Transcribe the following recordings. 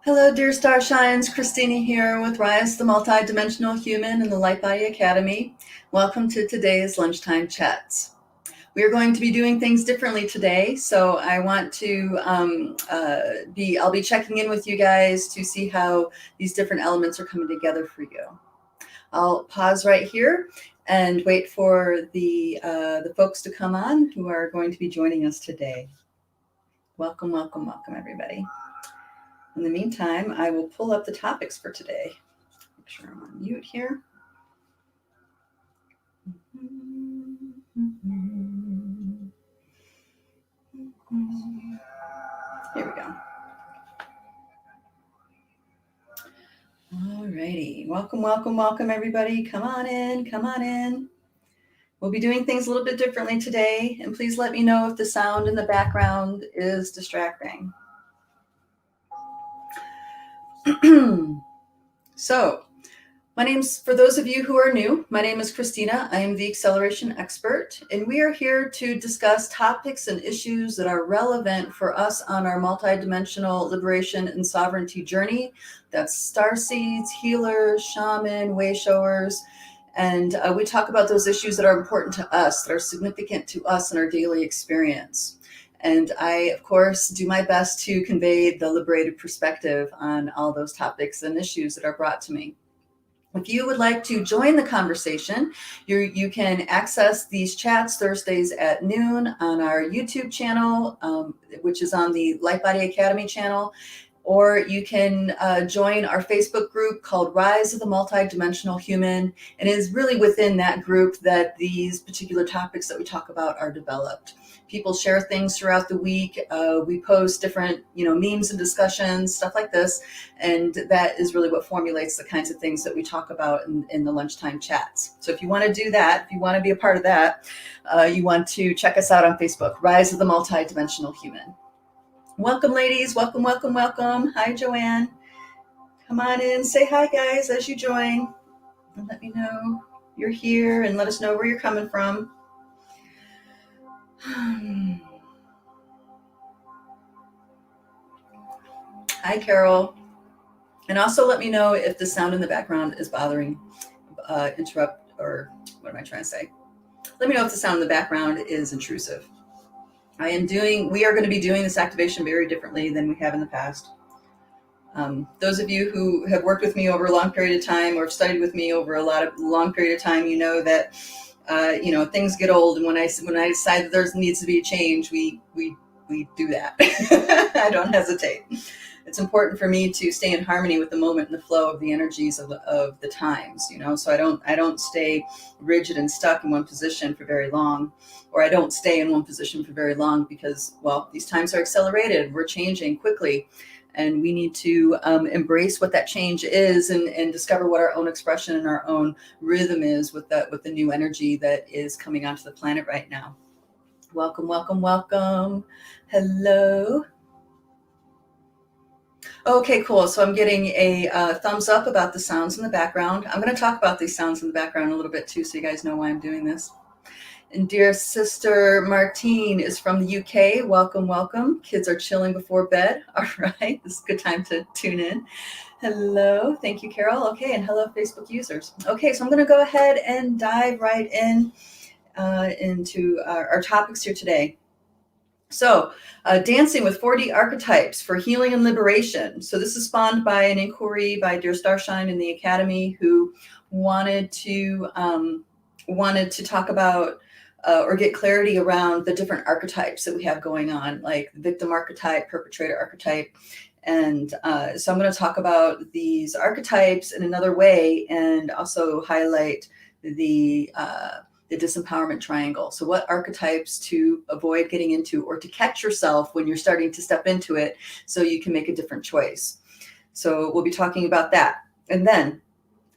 Hello, dear Starshines. Christina here with Rise the Multidimensional Human and the Lightbody Academy. Welcome to today's Lunchtime Chats. We are going to be doing things differently today, so I want to I'll be checking in with you guys to see how these different elements are coming together for you. I'll pause right here and wait for the folks to come on who are going to be joining us today. Welcome, welcome, welcome, everybody. In the meantime, I will pull up the topics for today. Make sure I'm on mute here. Here we go. All righty. Welcome, welcome, welcome, everybody. Come on in, come on in. We'll be doing things a little bit differently today, and please let me know if the sound in the background is distracting. So, for those of you who are new, my name is Christina. I am the acceleration expert, and we are here to discuss topics and issues that are relevant for us on our multidimensional liberation and sovereignty journey. That's starseeds, healers, shaman, way showers, and we talk about those issues that are important to us, that are significant to us in our daily experience. And I, of course, do my best to convey the liberated perspective on all those topics and issues that are brought to me. If you would like to join the conversation, you can access these chats Thursdays at noon on our YouTube channel, which is on the Lightbody Academy channel, or you can join our Facebook group called Rise of the Multidimensional Human. And it is really within that group that these particular topics that we talk about are developed. People share things throughout the week. We post different, memes and discussions, stuff like this. And that is really what formulates the kinds of things that we talk about in the lunchtime chats. So if you want to do that, if you want to be a part of that, you want to check us out on Facebook, Rise of the Multidimensional Human. Welcome, ladies. Welcome, welcome, welcome. Hi, Joanne. Come on in. Say hi, guys, as you join. And let me know you're here and let us know where you're coming from. Hi, Carol. And also let me know if the sound in the background is bothering, interrupt, or what am I trying to say? Let me know if the sound in the background is intrusive. We are going to be doing this activation very differently than we have in the past. Those of you who have worked with me over a long period of time or studied with me over a long period of time, you know that things get old, and when I decide that there needs to be a change, we do that. I don't hesitate. It's important for me to stay in harmony with the moment and the flow of the energies of the times, so I don't stay rigid and stuck in one position for very long, or I don't stay in one position for very long because, well, these times are accelerated. We're changing quickly, and we need to embrace what that change is and discover what our own expression and our own rhythm is with the new energy that is coming onto the planet right now. Welcome, welcome, welcome. Hello. Okay, cool. So I'm getting a thumbs up about the sounds in the background. I'm going to talk about these sounds in the background a little bit too, so you guys know why I'm doing this. And dear sister Martine is from the UK. Welcome, welcome. Kids are chilling before bed. All right. This is a good time to tune in. Hello. Thank you, Carol. Okay. And hello, Facebook users. Okay. So I'm going to go ahead and dive right in into our topics here today. So, dancing with 4D archetypes for healing and liberation. So this is spawned by an inquiry by Dear Starshine in the Academy, who wanted to talk about or get clarity around the different archetypes that we have going on, like the victim archetype, perpetrator archetype. And so I'm going to talk about these archetypes in another way and also highlight the disempowerment triangle. So what archetypes to avoid getting into or to catch yourself when you're starting to step into it so you can make a different choice. So we'll be talking about that. And then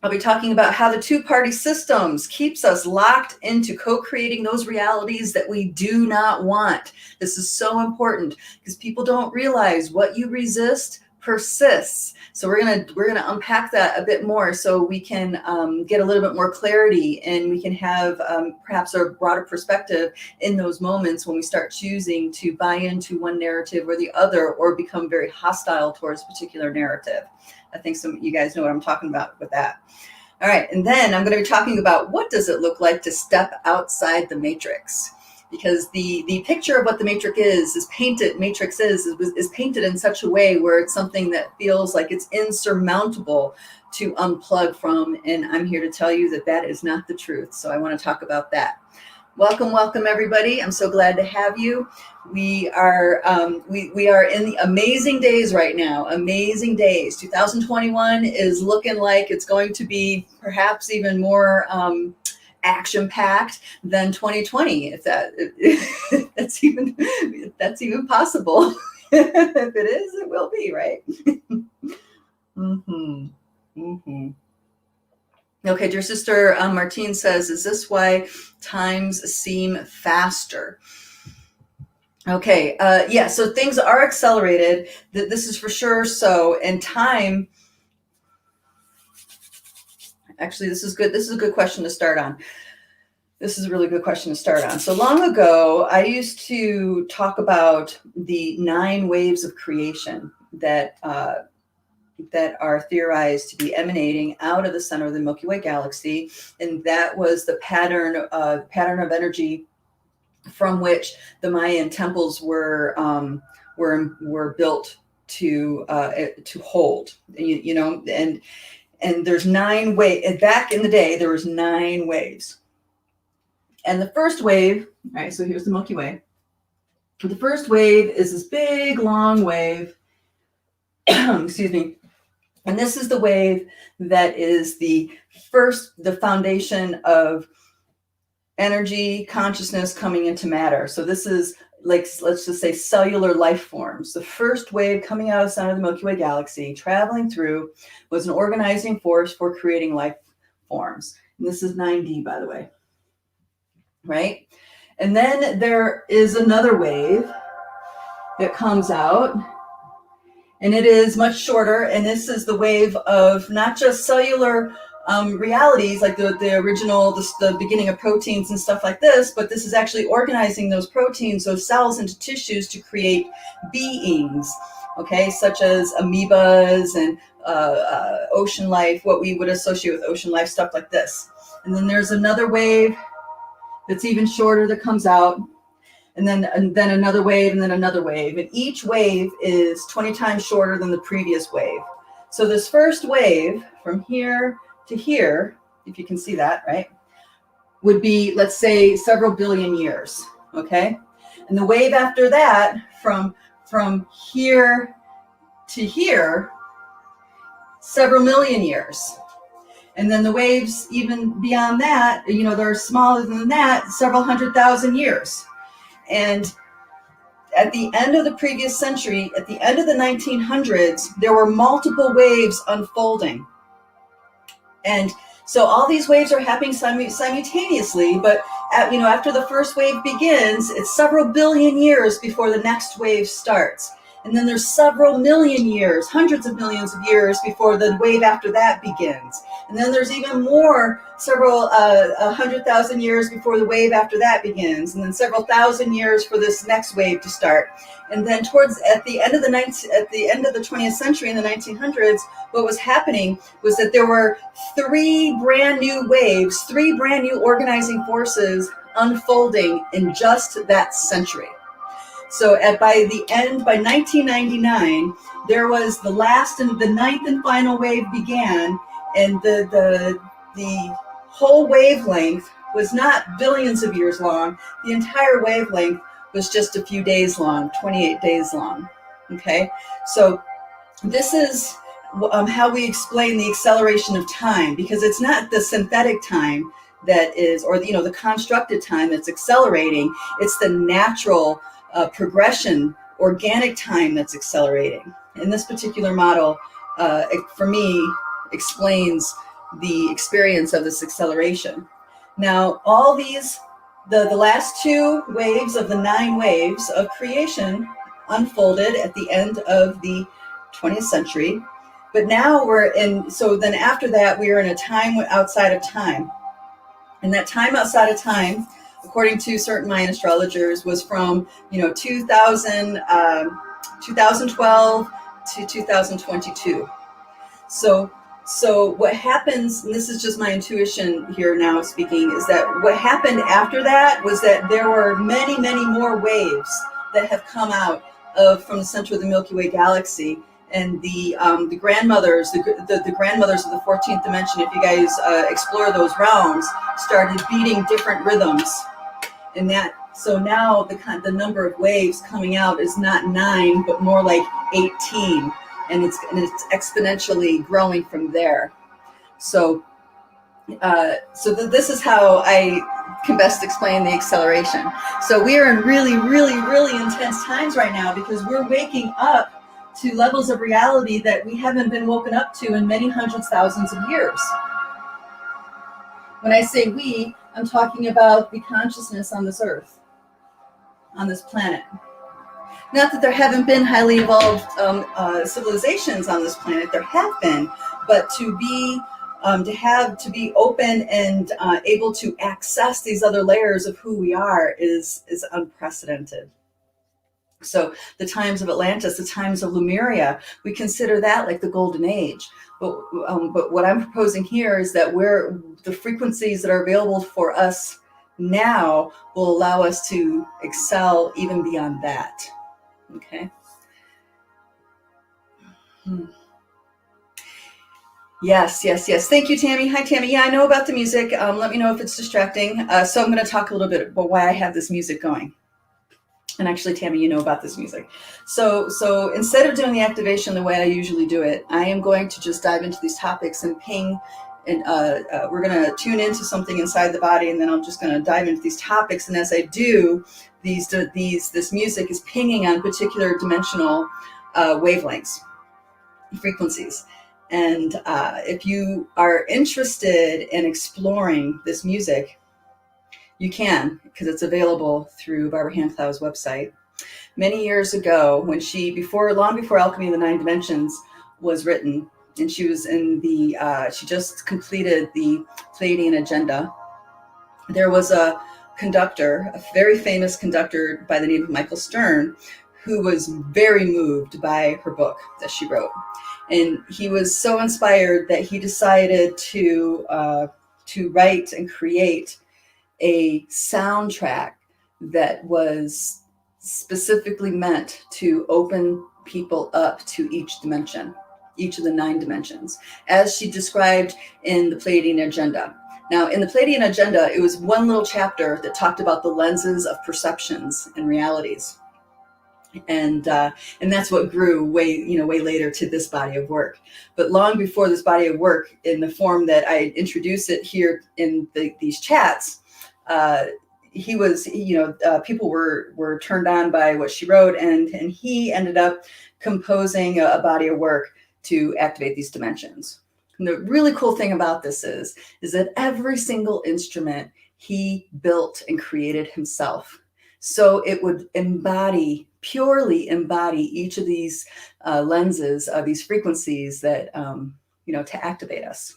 I'll be talking about how the two-party systems keeps us locked into co-creating those realities that we do not want. This is so important because people don't realize what you resist persists. So we're gonna unpack that a bit more, so we can get a little bit more clarity, and we can have perhaps a broader perspective in those moments when we start choosing to buy into one narrative or the other, or become very hostile towards a particular narrative. I think some of you guys know what I'm talking about with that. All right, and then I'm going to be talking about what does it look like to step outside the matrix. Because the picture of what the matrix is painted in such a way where it's something that feels like it's insurmountable to unplug from. And I'm here to tell you that that is not the truth. So I want to talk about that. Welcome, everybody. I'm so glad to have you. We are we are in the amazing days right now. Amazing days. 2021 is looking like it's going to be perhaps even more action-packed than 2020, if that's even possible. If it is, it will be, right? Okay, dear sister Martine says, is this why times seem faster? Okay, yeah, so things are accelerated. This is for sure so, and time, actually, this is good. This is a good question to start on. This is a really good question to start on. So long ago, I used to talk about the 9 waves of creation that are theorized to be emanating out of the center of the Milky Way galaxy, and that was the pattern of energy from which the Mayan temples were built to hold. You know, and there's 9 waves. Back in the day, there was 9 waves. And the first wave, all right, so here's the Milky Way. The first wave is this big, long wave. Excuse me. And this is the wave that is the foundation of energy, consciousness coming into matter. So this is like, let's just say, cellular life forms. The first wave coming out of the center of the Milky Way galaxy, traveling through, was an organizing force for creating life forms. And this is 9D, by the way. Right? And then there is another wave that comes out, and it is much shorter. And this is the wave of not just cellular realities, like the original, the beginning of proteins and stuff like this, but this is actually organizing those proteins, those cells, into tissues to create beings, okay, such as amoebas and ocean life, what we would associate with ocean life, stuff like this. And then there's another wave that's even shorter that comes out, and then another wave, and then another wave. And each wave is 20 times shorter than the previous wave. So this first wave from here to here, if you can see that, right, would be, let's say, several billion years, okay? And the wave after that, from here to here, several million years. And then the waves even beyond that, you know, they're smaller than that, several 100,000 years. And at the end of the previous century, at the end of the 1900s, there were multiple waves unfolding. And so all these waves are happening simultaneously, but after the first wave begins, it's several billion years before the next wave starts. And then there's several million years, hundreds of millions of years before the wave after that begins. And then there's even more, several 100,000 years before the wave after that begins. And then several thousand years for this next wave to start. And then at the end of the 20th century, in the 1900s, what was happening was that there were 3 brand new waves, 3 brand new organizing forces unfolding in just that century. So by 1999, there was the last and the 9th and final wave began, and the whole wavelength was not billions of years long. The entire wavelength was just a few days long, 28 days long. Okay, so this is how we explain the acceleration of time, because it's not the synthetic time that is, or the constructed time that's accelerating. It's the natural progression, organic time that's accelerating. And this particular model, for me, explains the experience of this acceleration. Now, all these, the last 2 waves of the 9 waves of creation unfolded at the end of the 20th century. But now so then after that, we are in a time outside of time. And that time outside of time, according to certain Mayan astrologers, was from 2012 to 2022. So what happens, and this is just my intuition here now speaking, is that what happened after that was that there were many, many more waves that have come out from the center of the Milky Way galaxy. And the grandmothers, the grandmothers of the 14th dimension, if you guys explore those realms, started beating different rhythms. And so now the number of waves coming out is not 9, but more like 18. And it's exponentially growing from there. So this is how I can best explain the acceleration. So we are in really, really, really intense times right now because we're waking up to levels of reality that we haven't been woken up to in many hundreds, thousands of years. When I say we, I'm talking about the consciousness on this earth, on this planet. Not that there haven't been highly evolved civilizations on this planet, there have been, but to be open and able to access these other layers of who we are is unprecedented. So the times of Atlantis, the times of Lemuria, we consider that like the golden age. But what I'm proposing here is that the frequencies that are available for us now will allow us to excel even beyond that. Okay. Yes. Thank you, Tammy. Hi, Tammy. Yeah, I know about the music. Let me know if it's distracting. So I'm going to talk a little bit about why I have this music going. And actually, Tammy, you know about this music. So instead of doing the activation the way I usually do it, I am going to just dive into these topics and ping, and we're going to tune into something inside the body, and then I'm just going to dive into these topics. And as I do, this music is pinging on particular dimensional wavelengths, frequencies. And if you are interested in exploring this music, you can, because it's available through Barbara Handclau's website. Many years ago, when long before Alchemy of the Nine Dimensions was written, and she was she just completed the Pleiadian Agenda, there was a conductor, a very famous conductor by the name of Michael Stern, who was very moved by her book that she wrote. And he was so inspired that he decided to write and create a soundtrack that was specifically meant to open people up to each dimension, each of the 9 dimensions, as she described in the Pleiadian Agenda. Now, in the Pleiadian Agenda, it was one little chapter that talked about the lenses of perceptions and realities. And that's what grew way later to this body of work. But long before this body of work, in the form that I introduce it here in these chats, people were turned on by what she wrote, and he ended up composing a body of work to activate these dimensions. And the really cool thing about this is that every single instrument he built and created himself. So it would purely embody each of these lenses of these frequencies that, to activate us.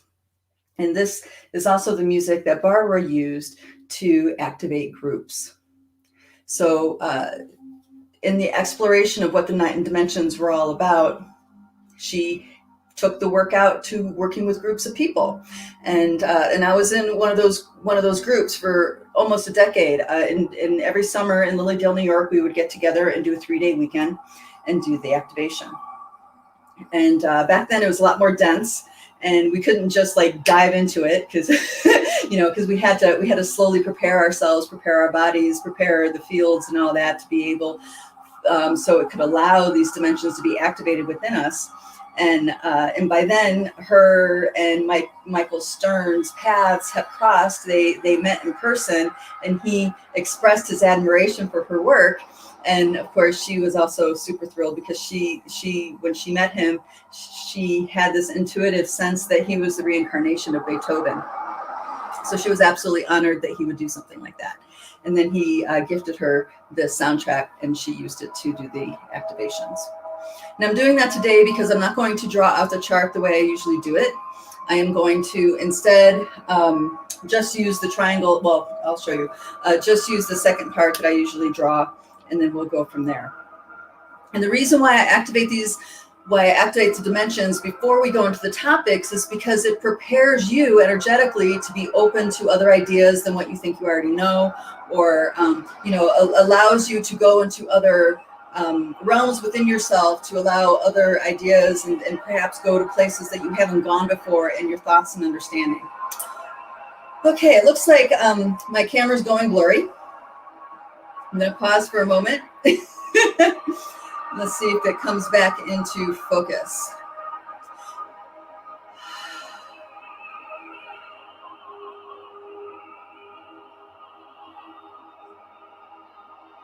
And this is also the music that Barbara used to activate groups. So in the exploration of what the 9 dimensions were all about, she took the work out to working with groups of people. And I was in one of those groups for almost a decade. And every summer in Lilydale, New York, we would get together and do a 3-day weekend and do the activation. And back then it was a lot more dense, and we couldn't just dive into it because we had to slowly prepare ourselves, prepare our bodies, prepare the fields and all that to be able, so it could allow these dimensions to be activated within us. And by then, her and Michael Stern's paths had crossed. They met in person, and he expressed his admiration for her work. And of course, she was also super thrilled because she when she met him, she had this intuitive sense that he was the reincarnation of Beethoven. So she was absolutely honored that he would do something like that. And then he gifted her the soundtrack, and she used it to do the activations. And I'm doing that today because I'm not going to draw out the chart the way I usually do it. I am going to instead just use the triangle. Well, I'll show you. Just use the second part that I usually draw, and then we'll go from there. And the reason why I activate the dimensions before we go into the topics is because it prepares you energetically to be open to other ideas than what you think you already know, or allows you to go into other realms within yourself, to allow other ideas and perhaps go to places that you haven't gone before in your thoughts and understanding. Okay, it looks like my camera's going blurry. I'm going to pause for a moment. Let's see if it comes back into focus.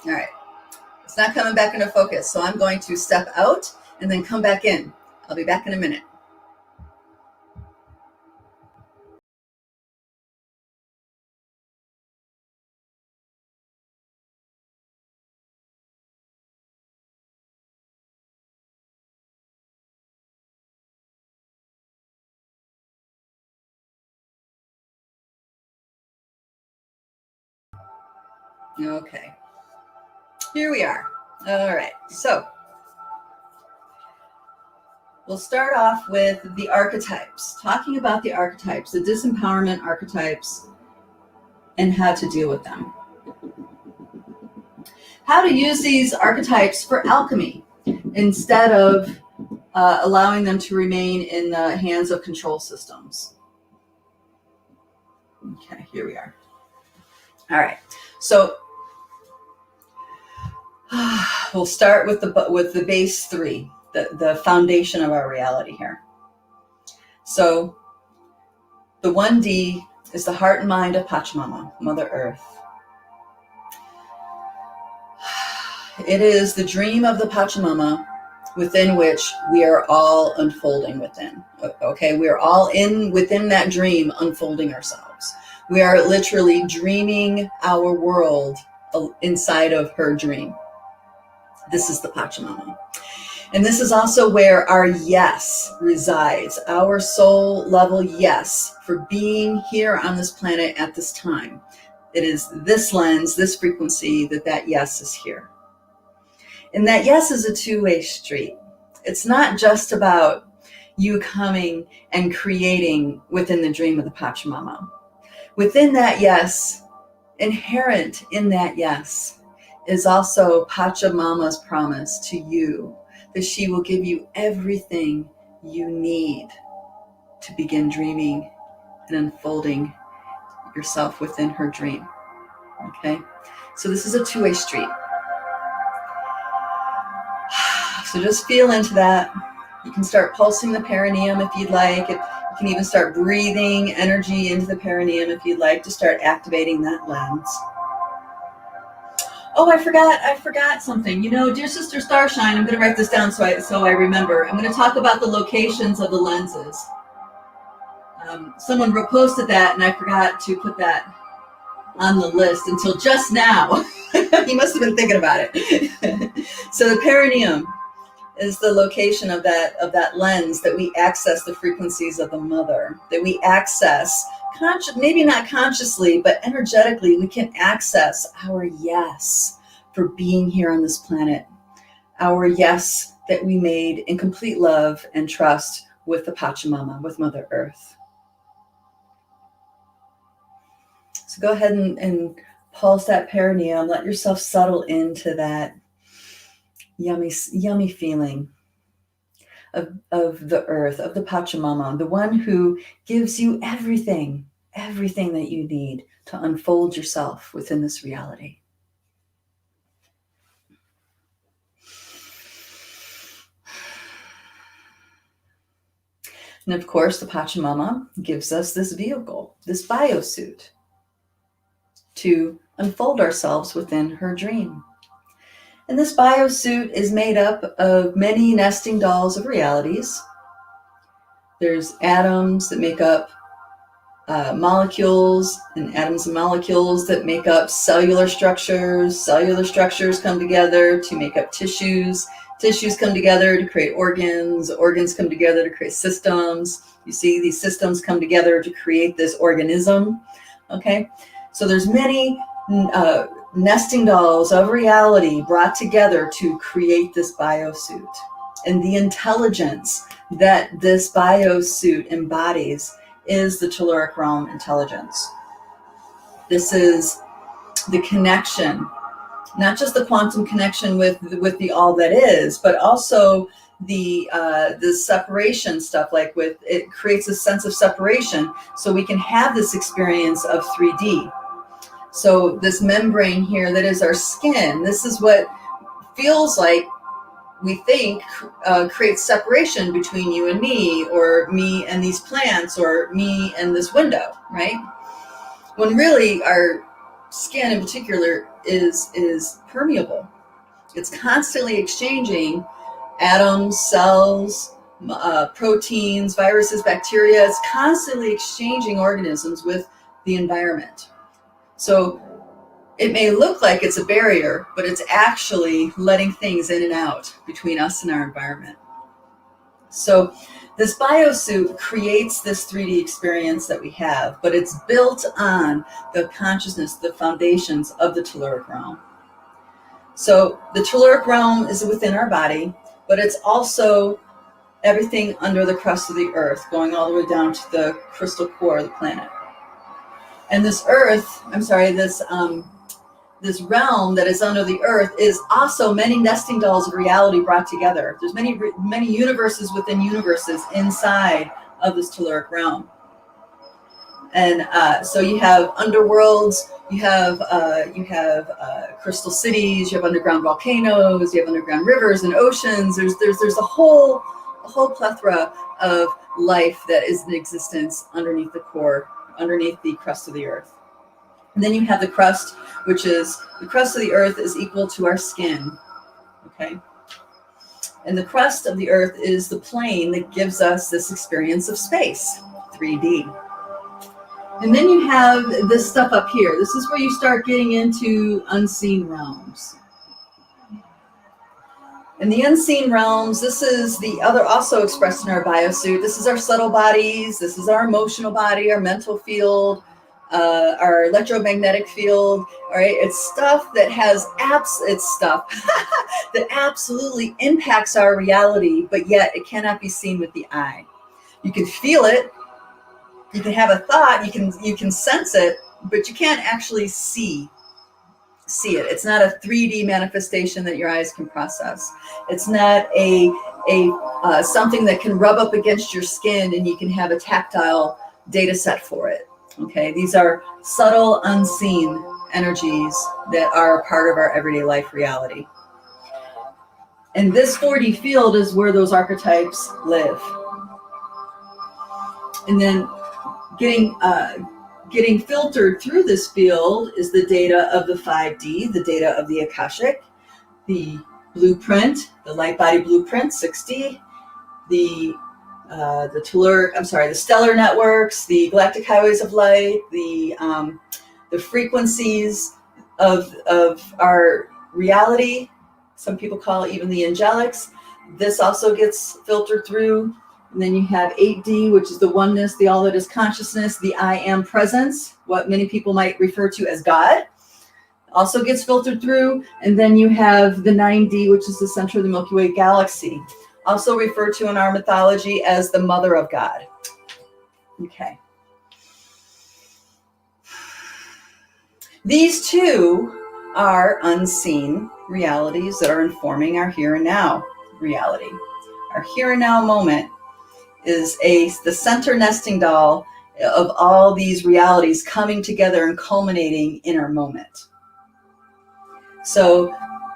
All right. It's not coming back into focus, so I'm going to step out and then come back in. I'll be back in a minute. Okay. Here we are. All right. So we'll start off with the archetypes, talking about the archetypes, the disempowerment archetypes, and how to deal with them. How to use these archetypes for alchemy instead of allowing them to remain in the hands of control systems. Okay, here we are. All right. So we'll start with the base three, the foundation of our reality here. So the 1D is the heart and mind of Pachamama, Mother Earth. It is the dream of the Pachamama within which we are all unfolding within. Okay, we are all within that dream unfolding ourselves. We are literally dreaming our world inside of her dream. This is the Pachamama. And this is also where our yes resides, our soul level yes for being here on this planet at this time. It is this lens, this frequency, that yes is here. And that yes is a two-way street. It's not just about you coming and creating within the dream of the Pachamama. Within that yes, inherent in that yes, is also Pachamama's promise to you that she will give you everything you need to begin dreaming and unfolding yourself within her dream. Okay? So this is a two-way street. So just feel into that. You can start pulsing the perineum if you'd like. You can even start breathing energy into the perineum if you'd like to start activating that lens. Oh, I forgot something. Dear Sister Starshine, I'm going to write this down so I remember. I'm going to talk about the locations of the lenses. Someone reposted that, and I forgot to put that on the list until just now. You must have been thinking about it. So the perineum is the location of that lens that we access the frequencies of the mother, that we access, maybe not consciously, but energetically, we can access our yes for being here on this planet, our yes that we made in complete love and trust with the Pachamama, with Mother Earth. So go ahead and pulse that perineum, let yourself settle into that yummy feeling of the earth, of the Pachamama, the one who gives you everything that you need to unfold yourself within this reality. And of course, the Pachamama gives us this vehicle, this biosuit, to unfold ourselves within her dream. And this biosuit is made up of many nesting dolls of realities. There's atoms that make up molecules and atoms and molecules that make up cellular structures. Cellular structures come together to make up tissues. Tissues come together to create organs. Organs come together to create systems. You see, these systems come together to create this organism. Okay, so there's many nesting dolls of reality brought together to create this biosuit. And the intelligence that this biosuit embodies is the telluric realm intelligence. This is the connection, not just the quantum connection with the all that is, but also the separation stuff. Like with it creates a sense of separation, so we can have this experience of 3D. So this membrane here that is our skin, this is what feels like we think creates separation between you and me, or me and these plants, or me and this window, right? When really our skin in particular is permeable. It's constantly exchanging atoms, cells, proteins, viruses, bacteria. It's constantly exchanging organisms with the environment. So it may look like it's a barrier, but it's actually letting things in and out between us and our environment. So this biosuit creates this 3D experience that we have, but it's built on the consciousness, the foundations of the telluric realm. So the telluric realm is within our body, but it's also everything under the crust of the earth, going all the way down to the crystal core of the planet. And this earth, this realm that is under the earth is also many nesting dolls of reality brought together. There's many universes within universes inside of this telluric realm. And so you have underworlds, you have crystal cities, you have underground volcanoes, you have underground rivers and oceans. There's a whole plethora of life that is in existence underneath the core, underneath the crust of the earth. And then you have the crust, which is the crust of the earth is equal to our skin, okay? And the crust of the earth is the plane that gives us this experience of space, 3D. And then you have this stuff up here. This is where you start getting into unseen realms. And the unseen realms, this is the other also expressed in our biosuit. This is our subtle bodies. This is our emotional body, our mental field, our electromagnetic field. All right, it's stuff that has it's stuff that absolutely impacts our reality, but yet it cannot be seen with the eye. You can feel it. You can have a thought. You can sense it, but you can't actually see it. It's not a 3D manifestation that your eyes can process. It's not a something that can rub up against your skin and you can have a tactile data set for it. Okay, these are subtle, unseen energies that are part of our everyday life reality. And this 4D field is where those archetypes live. And then getting filtered through this field is the data of the 5D, the data of the Akashic, the blueprint, the Lightbody blueprint, 6D, the stellar networks, the galactic highways of light, the frequencies of our reality. Some people call it even the angelics. This also gets filtered through. And then you have 8D, which is the oneness, the all that is consciousness, the I am presence, what many people might refer to as God, also gets filtered through. And then you have the 9D, which is the center of the Milky Way galaxy, also referred to in our mythology as the mother of God. Okay. These two are unseen realities that are informing our here and now reality. Our here and now moment is the center nesting doll of all these realities coming together and culminating in our moment. So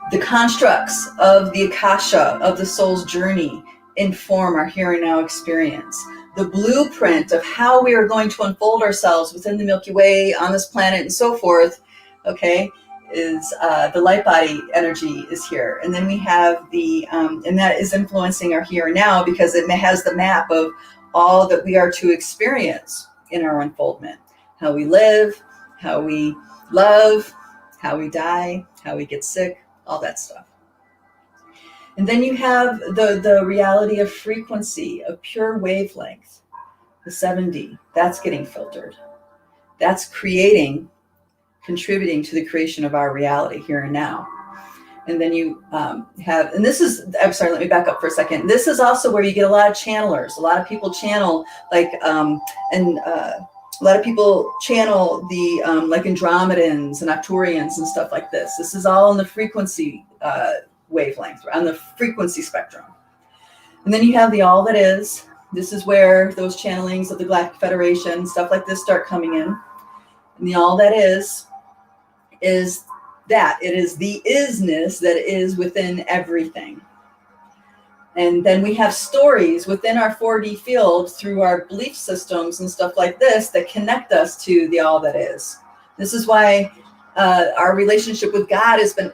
the constructs of the Akasha, of the soul's journey, inform our here and now experience. The blueprint of how we are going to unfold ourselves within the Milky Way, on this planet, and so forth, okay, is the light body energy is here. And then we have and that is influencing our here and now because it has the map of all that we are to experience in our unfoldment. How we live, how we love, how we die, how we get sick, all that stuff. And then you have the reality of frequency, of pure wavelength, the 7D. That's getting filtered. That's contributing to the creation of our reality here and now. And then you have, and this is, I'm sorry, let me back up for a second. This is also where you get a lot of channelers. A lot of people channel, like, a lot of people channel the like Andromedans and Arcturians and stuff like this. This is all in the frequency wavelength, on the frequency spectrum. And then you have the all that is. This is where those channelings of the Galactic Federation, stuff like this, start coming in. And the all that is that. It is the isness that is within everything. And then we have stories within our 4D field through our belief systems and stuff like this that connect us to the all that is. This is why our relationship with God has been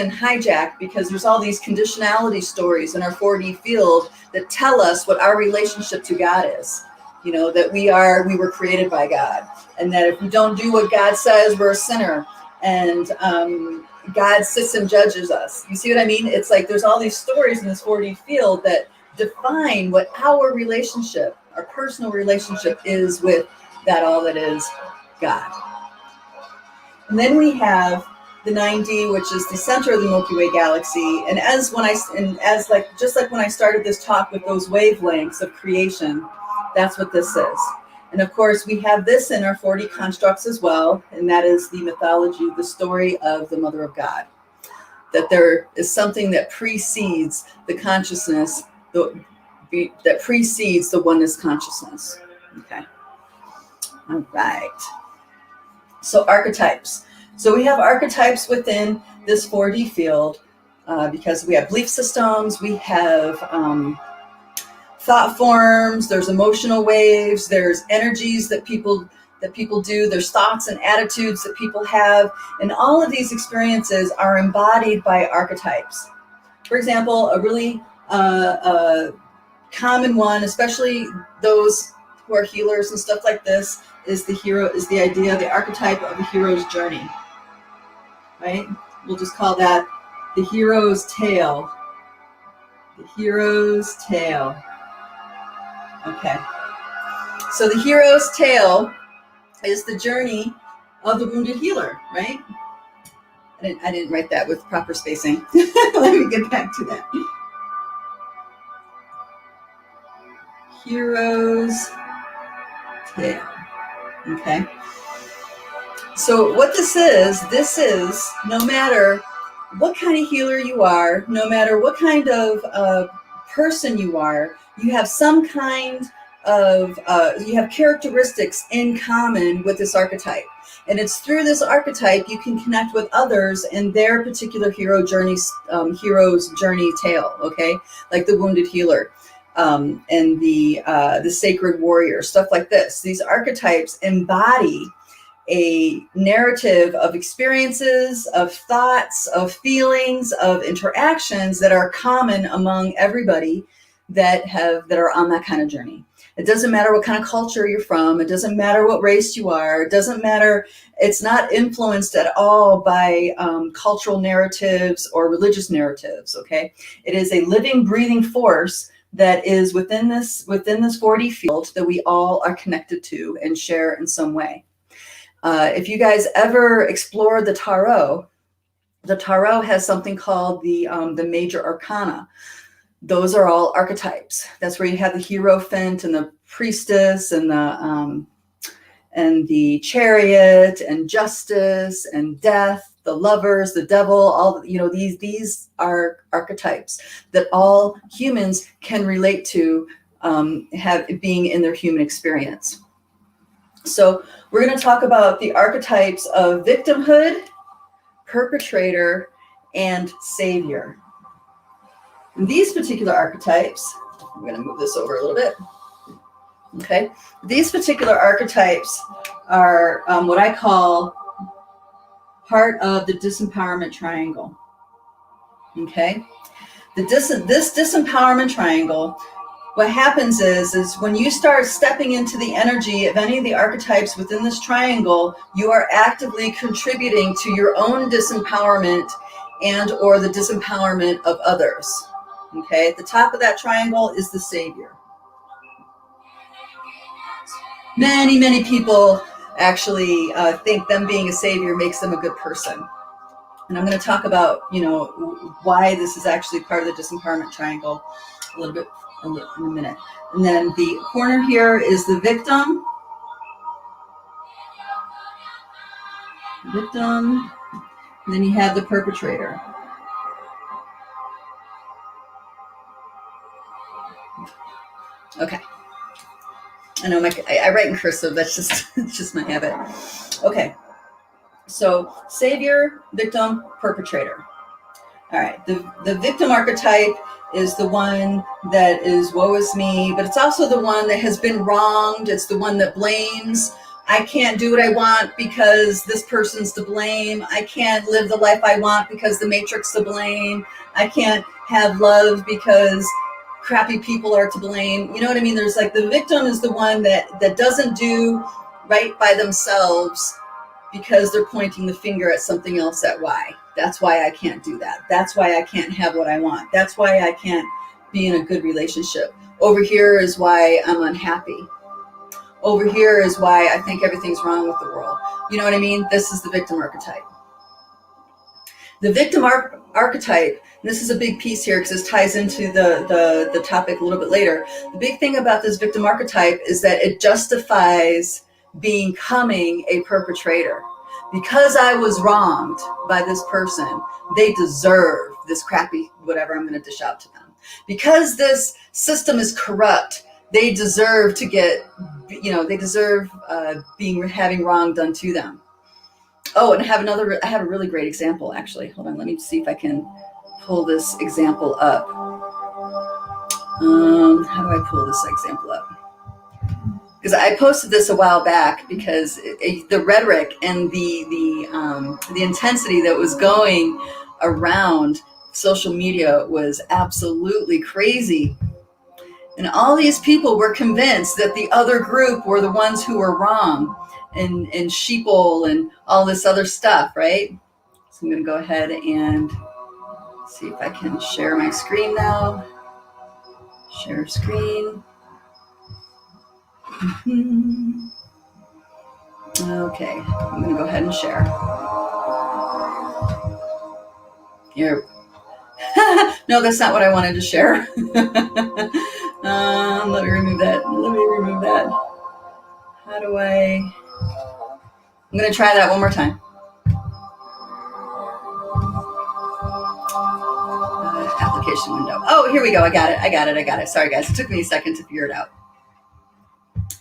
hijacked, because there's all these conditionality stories in our 4D field that tell us what our relationship to God is. You know, that we were created by God, and that if we don't do what God says, we're a sinner, and God sits and judges us. You see what I mean? It's like there's all these stories in this 4D field that define what our relationship, our personal relationship, is with that all that is God. And then we have the 9D, which is the center of the Milky Way galaxy. And just like when I started this talk with those wavelengths of creation, that's what this is. And of course, we have this in our 4D constructs as well, and that is the mythology, the story of the Mother of God. That there is something that precedes the consciousness, that precedes the oneness consciousness. Okay. All right. So archetypes. So we have archetypes within this 4D field because we have belief systems, we have thought forms, there's emotional waves, there's energies that people do, there's thoughts and attitudes that people have, and all of these experiences are embodied by archetypes. For example, a really common one, especially those who are healers and stuff like this, is the idea, the archetype of the hero's journey, right? We'll just call that the hero's tale. The hero's tale. Okay. So the hero's tale is the journey of the wounded healer, right? I didn't write that with proper spacing. Let me get back to that. Hero's tale. Okay. So what this is no matter what kind of healer you are, no matter what kind of person you are, you have some kind of, you have characteristics in common with this archetype. And it's through this archetype you can connect with others in their particular hero's journey tale, okay? Like the wounded healer. And the sacred warrior, stuff like this. These archetypes embody a narrative of experiences, of thoughts, of feelings, of interactions that are common among everybody that are on that kind of journey. It doesn't matter what kind of culture you're from. It doesn't matter what race you are. It doesn't matter. It's not influenced at all by cultural narratives or religious narratives, okay? It is a living, breathing force that is within this 4D field that we all are connected to and share in some way. If you guys ever explore the tarot has something called the major arcana. Those are all archetypes. That's where you have the Hierophant and the Priestess and the Chariot and Justice and Death, the Lovers, the Devil. All these are archetypes that all humans can relate to, being in their human experience. So we're going to talk about the archetypes of victimhood, perpetrator, and savior. And these particular archetypes, I'm going to move this over a little bit. Okay. These particular archetypes are what I call part of the disempowerment triangle. Okay. This disempowerment triangle what happens is when you start stepping into the energy of any of the archetypes within this triangle, you are actively contributing to your own disempowerment and or the disempowerment of others. Okay, at the top of that triangle is the savior. Many people actually think them being a savior makes them a good person. And I'm going to talk about, why this is actually part of the disempowerment triangle a little bit in a minute. And then the corner here is the victim. And then you have the perpetrator. Okay. I know I write in cursive. That's just my habit. Okay. So savior, victim, perpetrator. All right. The victim archetype is the one that is woe is me, but it's also the one that has been wronged. It's the one that blames. I can't do what I want because this person's to blame. I can't live the life I want because the matrix to blame. I can't have love because crappy people are to blame. You know what I mean? There's like the victim is the one that doesn't do right by themselves because they're pointing the finger at something else at why. That's why I can't do that. That's why I can't have what I want. That's why I can't be in a good relationship. Over here is why I'm unhappy. Over here is why I think everything's wrong with the world. You know what I mean? This is the victim archetype. The victim archetype, and this is a big piece here because this ties into the topic a little bit later. The big thing about this victim archetype is that it justifies becoming a perpetrator. Because I was wronged by this person, they deserve this crappy whatever I'm going to dish out to them. Because this system is corrupt, they deserve to get, they deserve having wrong done to them. Oh, and I have a really great example, actually. Hold on, let me see if I can pull this example up. How do I pull this example up? Because I posted this a while back because the rhetoric and the intensity that was going around social media was absolutely crazy. And all these people were convinced that the other group were the ones who were wrong, and sheeple and all this other stuff, right? So I'm going to go ahead and see if I can share my screen now. Share screen. Okay, I'm going to go ahead and share. Here. No, that's not what I wanted to share. Let me remove that. How do I'm going to try that one more time. Application window. Oh, here we go. I got it. Sorry, guys. It took me a second to figure it out.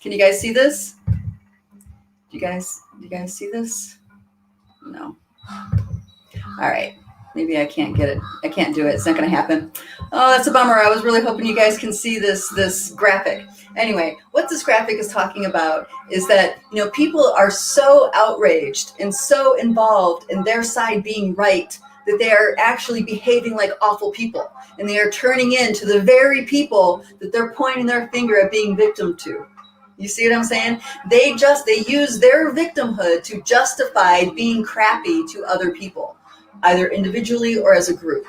Can you guys see this? Do you guys see this? No. All right. Maybe I can't get it. I can't do it. It's not going to happen. Oh, that's a bummer. I was really hoping you guys can see this graphic. Anyway, what this graphic is talking about is that, people are so outraged and so involved in their side being right that they are actually behaving like awful people. And they are turning into the very people that they're pointing their finger at being victim to. You see what I'm saying? They use their victimhood to justify being crappy to other people, either individually or as a group.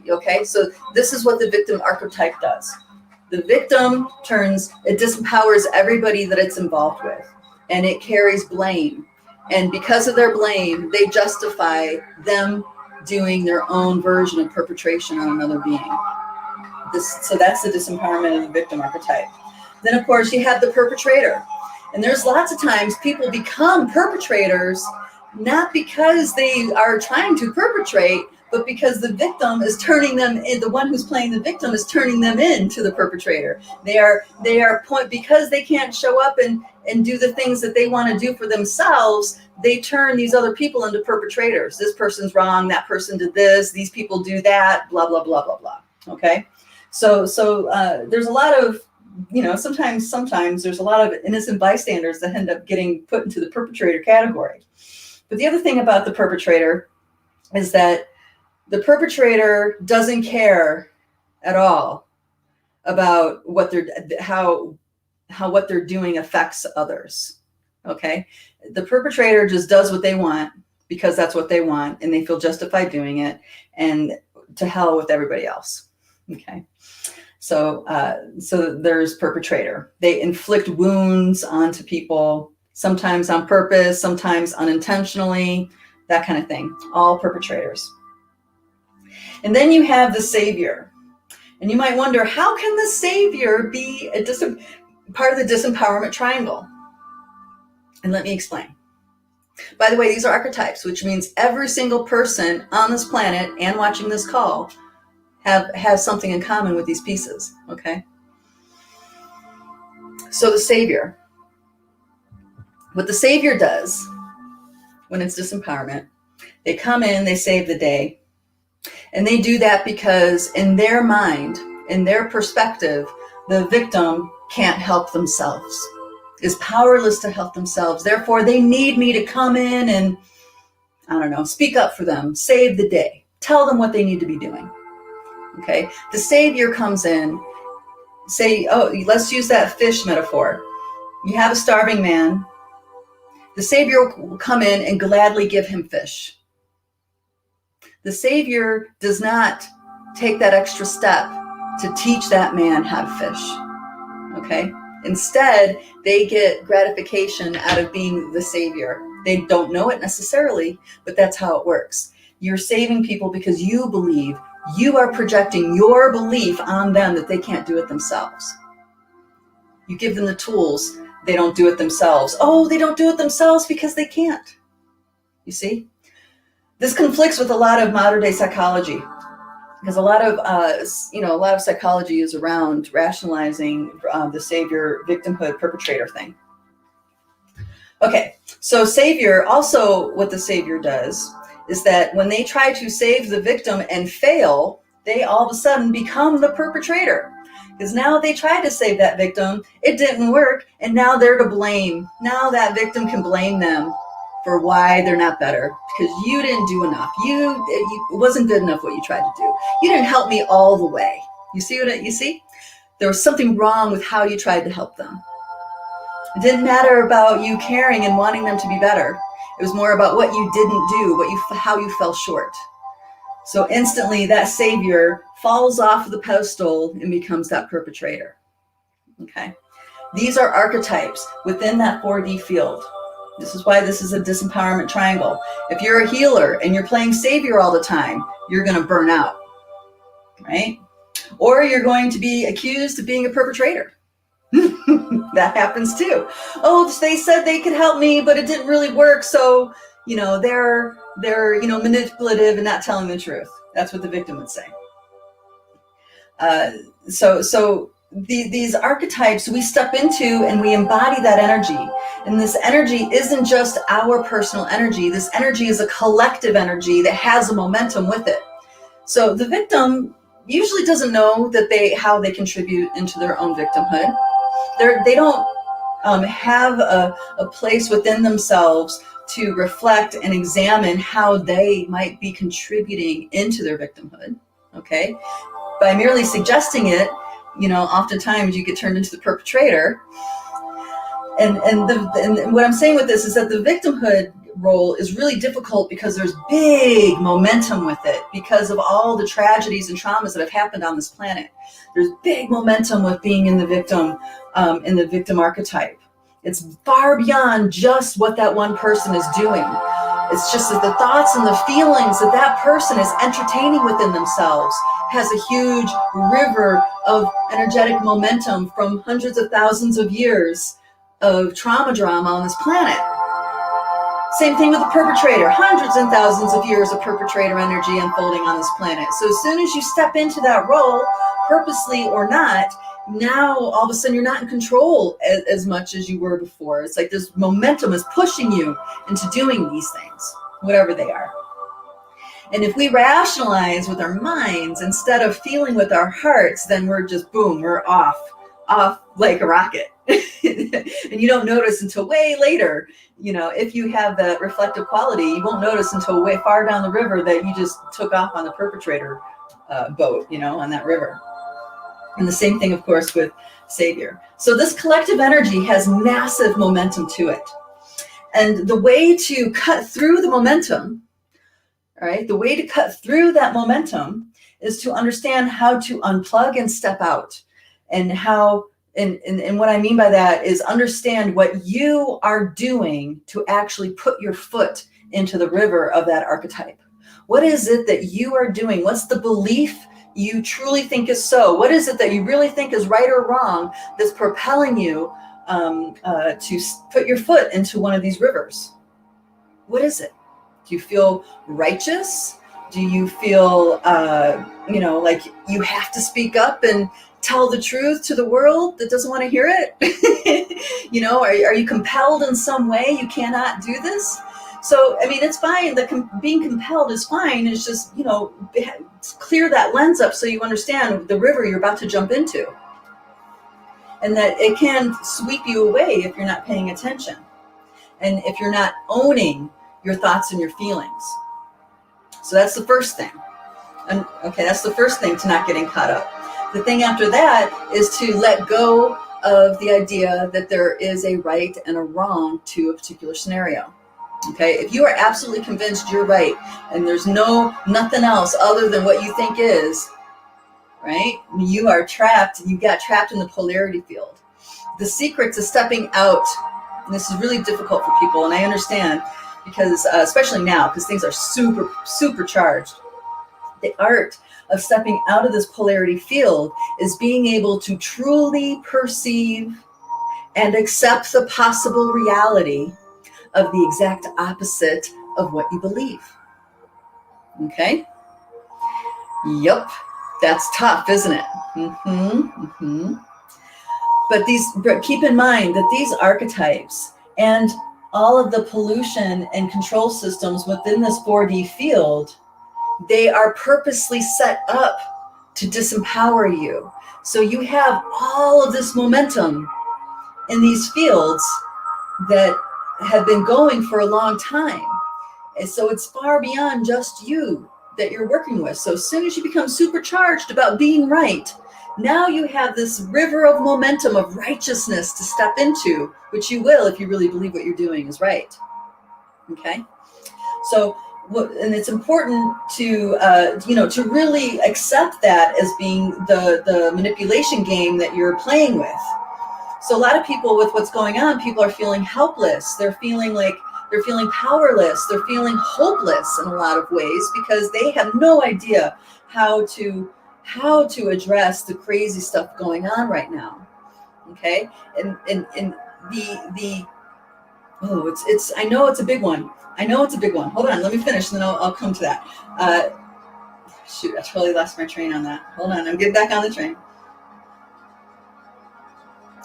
Okay, so this is what the victim archetype does. The victim it disempowers everybody that it's involved with, and it carries blame. And because of their blame, they justify them doing their own version of perpetration on another being. So that's the disempowerment of the victim archetype. Then, of course, you have the perpetrator. And there's lots of times people become perpetrators not because they are trying to perpetrate, but because the victim is turning them in, the one who's playing the victim is turning them into the perpetrator. Because they can't show up and do the things that they want to do for themselves, they turn these other people into perpetrators. This person's wrong, that person did this, these people do that, blah, blah, blah, blah, blah. Okay? So there's a lot of, sometimes there's a lot of innocent bystanders that end up getting put into the perpetrator category. But the other thing about the perpetrator is that the perpetrator doesn't care at all about how what they're doing affects others. Okay. The perpetrator just does what they want because that's what they want and they feel justified doing it, and to hell with everybody else. Okay. So there's perpetrator. They inflict wounds onto people, sometimes on purpose, sometimes unintentionally, that kind of thing. All perpetrators. And then you have the savior. And you might wonder, how can the savior be part of the disempowerment triangle? And let me explain. By the way, these are archetypes, which means every single person on this planet and watching this call has something in common with these pieces, okay? So the savior. What the savior does when it's disempowerment, they come in, they save the day, and they do that because in their mind, in their perspective, the victim can't help themselves, is powerless to help themselves. Therefore, they need me to come in and, I don't know, speak up for them, save the day, tell them what they need to be doing. Okay, the savior comes in, say, oh, let's use that fish metaphor. You have a starving man. The savior will come in and gladly give him fish. The savior does not take that extra step to teach that man how to fish. Okay, instead, they get gratification out of being the savior. They don't know it necessarily, but that's how it works. You're saving people because you believe. You are projecting your belief on them that they can't do it themselves. You give them the tools, they don't do it themselves. Oh, they don't do it themselves because they can't. You see? This conflicts with a lot of modern day psychology, because a lot of psychology is around rationalizing the savior, victimhood, perpetrator thing. Okay, so savior, also what the savior does is that when they try to save the victim and fail, they all of a sudden become the perpetrator. Because now they tried to save that victim, it didn't work, and now they're to blame. Now that victim can blame them for why they're not better, because you didn't do enough. It wasn't good enough what you tried to do. You didn't help me all the way. You see? There was something wrong with how you tried to help them. It didn't matter about you caring and wanting them to be better. It was more about what you didn't do, how you fell short. So instantly that savior falls off of the pedestal and becomes that perpetrator. Okay. These are archetypes within that 4D field. This is why this is a disempowerment triangle. If you're a healer and you're playing savior all the time, you're going to burn out, right? Or you're going to be accused of being a perpetrator. That happens too. Oh, they said they could help me, but it didn't really work. So, they're manipulative and not telling the truth. That's what the victim would say. So these archetypes we step into and we embody that energy. And this energy isn't just our personal energy. This energy is a collective energy that has a momentum with it. So the victim usually doesn't know that how they contribute into their own victimhood. They don't have a place within themselves to reflect and examine how they might be contributing into their victimhood. Okay, by merely suggesting it, oftentimes you get turned into the perpetrator. And what I'm saying with this is that the victimhood role is really difficult because there's big momentum with it because of all the tragedies and traumas that have happened on this planet. There's big momentum with being in the victim archetype. It's far beyond just what that one person is doing. It's just that the thoughts and the feelings that that person is entertaining within themselves has a huge river of energetic momentum from hundreds of thousands of years of trauma drama on this planet. Same thing with the perpetrator, hundreds and thousands of years of perpetrator energy unfolding on this planet. So as soon as you step into that role, purposely or not, now all of a sudden you're not in control as much as you were before. It's like this momentum is pushing you into doing these things, whatever they are. And if we rationalize with our minds instead of feeling with our hearts, then we're just, boom, we're off like a rocket. And you don't notice until way later, if you have that reflective quality, you won't notice until way far down the river that you just took off on the perpetrator boat, on that river. And the same thing, of course, with Savior. So this collective energy has massive momentum to it. And the way to cut through the momentum, right? The way to cut through that momentum is to understand how to unplug and step out. And how, and what I mean by that is understand what you are doing to actually put your foot into the river of that archetype. What is it that you are doing? What's the belief you truly think is so? What is it that you really think is right or wrong that's propelling you to put your foot into one of these rivers? What is it? Do you feel righteous? Do you feel, like you have to speak up and tell the truth to the world that doesn't want to hear it? Are you compelled in some way? You cannot do this. So, it's fine. Being compelled is fine. It's just, clear that lens up so you understand the river you're about to jump into. And that it can sweep you away if you're not paying attention. And if you're not owning your thoughts and your feelings. So that's the first thing. And that's the first thing to not getting caught up. The thing after that is to let go of the idea that there is a right and a wrong to a particular scenario. Okay, if you are absolutely convinced you're right and there's nothing else other than what you think is, right? You are trapped, you got trapped in the polarity field. The secret to stepping out, and this is really difficult for people, and I understand because, especially now, because things are super charged. The art of stepping out of this polarity field is being able to truly perceive and accept the possible reality of the exact opposite of what you believe. Okay? Yep. That's tough, isn't it? But keep in mind that these archetypes and all of the pollution and control systems within this 4D field, they are purposely set up to disempower you. So you have all of this momentum in these fields that have been going for a long time. And so it's far beyond just you that you're working with. So as soon as you become supercharged about being right, now you have this river of momentum of righteousness to step into, which you will if you really believe what you're doing is right. Okay? So, and it's important to, to really accept that as being the manipulation game that you're playing with. So a lot of people with what's going on, people are feeling helpless. They're feeling powerless. They're feeling hopeless in a lot of ways because they have no idea how to address the crazy stuff going on right now. Okay, and I know it's a big one. Hold on, let me finish, and then I'll come to that. Shoot, I totally lost my train on that. Hold on, I'm getting back on the train.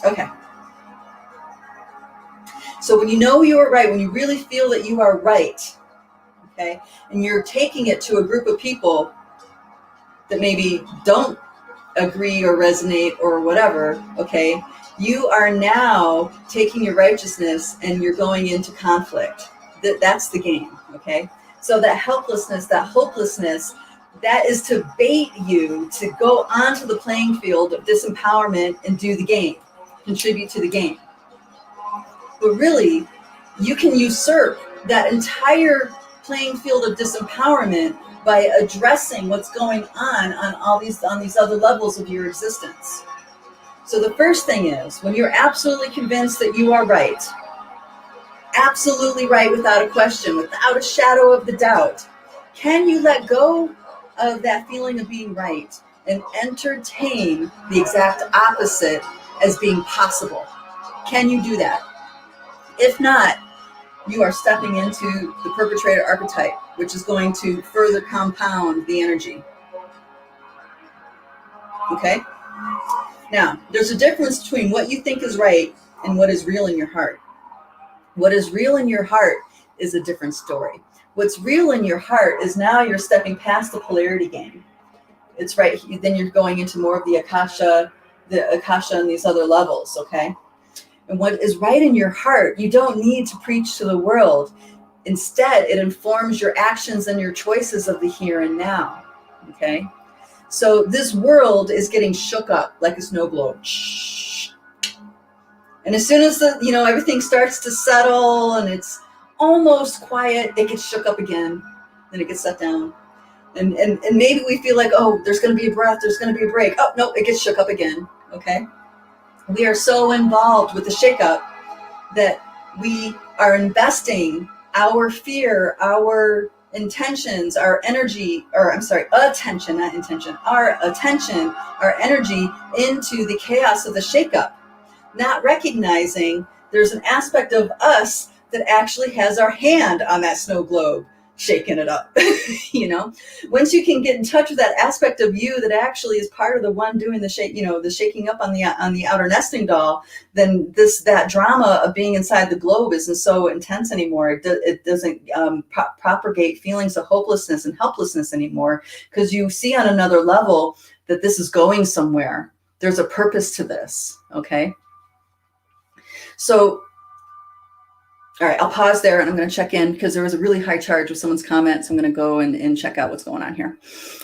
Okay. So when you know you are right, when you really feel that you are right, okay, and you're taking it to a group of people that maybe don't agree or resonate or whatever, okay, you are now taking your righteousness and you're going into conflict. That's the game, okay? So that helplessness, that hopelessness, that is to bait you to go onto the playing field of disempowerment and do the game, contribute to the game. But really, you can usurp that entire playing field of disempowerment by addressing what's going on these other levels of your existence. So the first thing is, when you're absolutely convinced that you are right, absolutely right without a question, without a shadow of the doubt, can you let go of that feeling of being right and entertain the exact opposite as being possible? Can you do that? If not, you are stepping into the perpetrator archetype, which is going to further compound the energy. Okay? Now, there's a difference between what you think is right and what is real in your heart. What is real in your heart is a different story. What's real in your heart is now you're stepping past the polarity game. It's right, then you're going into more of the Akasha and these other levels, okay? And what is right in your heart, you don't need to preach to the world. Instead, it informs your actions and your choices of the here and now, okay? So this world is getting shook up like a snow globe. And as soon as everything starts to settle and it's almost quiet, it gets shook up again. Then it gets set down. And maybe we feel like, oh, there's going to be a breath, there's going to be a break. Oh, no, it gets shook up again. Okay. We are so involved with the shakeup that we are investing our fear, our intentions, our energy, attention, not intention, our attention, our energy into the chaos of the shakeup, not recognizing there's an aspect of us that actually has our hand on that snow globe, shaking it up. Once you can get in touch with that aspect of you that actually is part of the one doing the shaking up on the outer nesting doll, then that drama of being inside the globe isn't so intense anymore. It doesn't propagate feelings of hopelessness and helplessness anymore, because you see on another level that this is going somewhere. There's a purpose to this. Okay. So, all right, I'll pause there and I'm going to check in because there was a really high charge with someone's comment. So I'm going to go and check out what's going on here.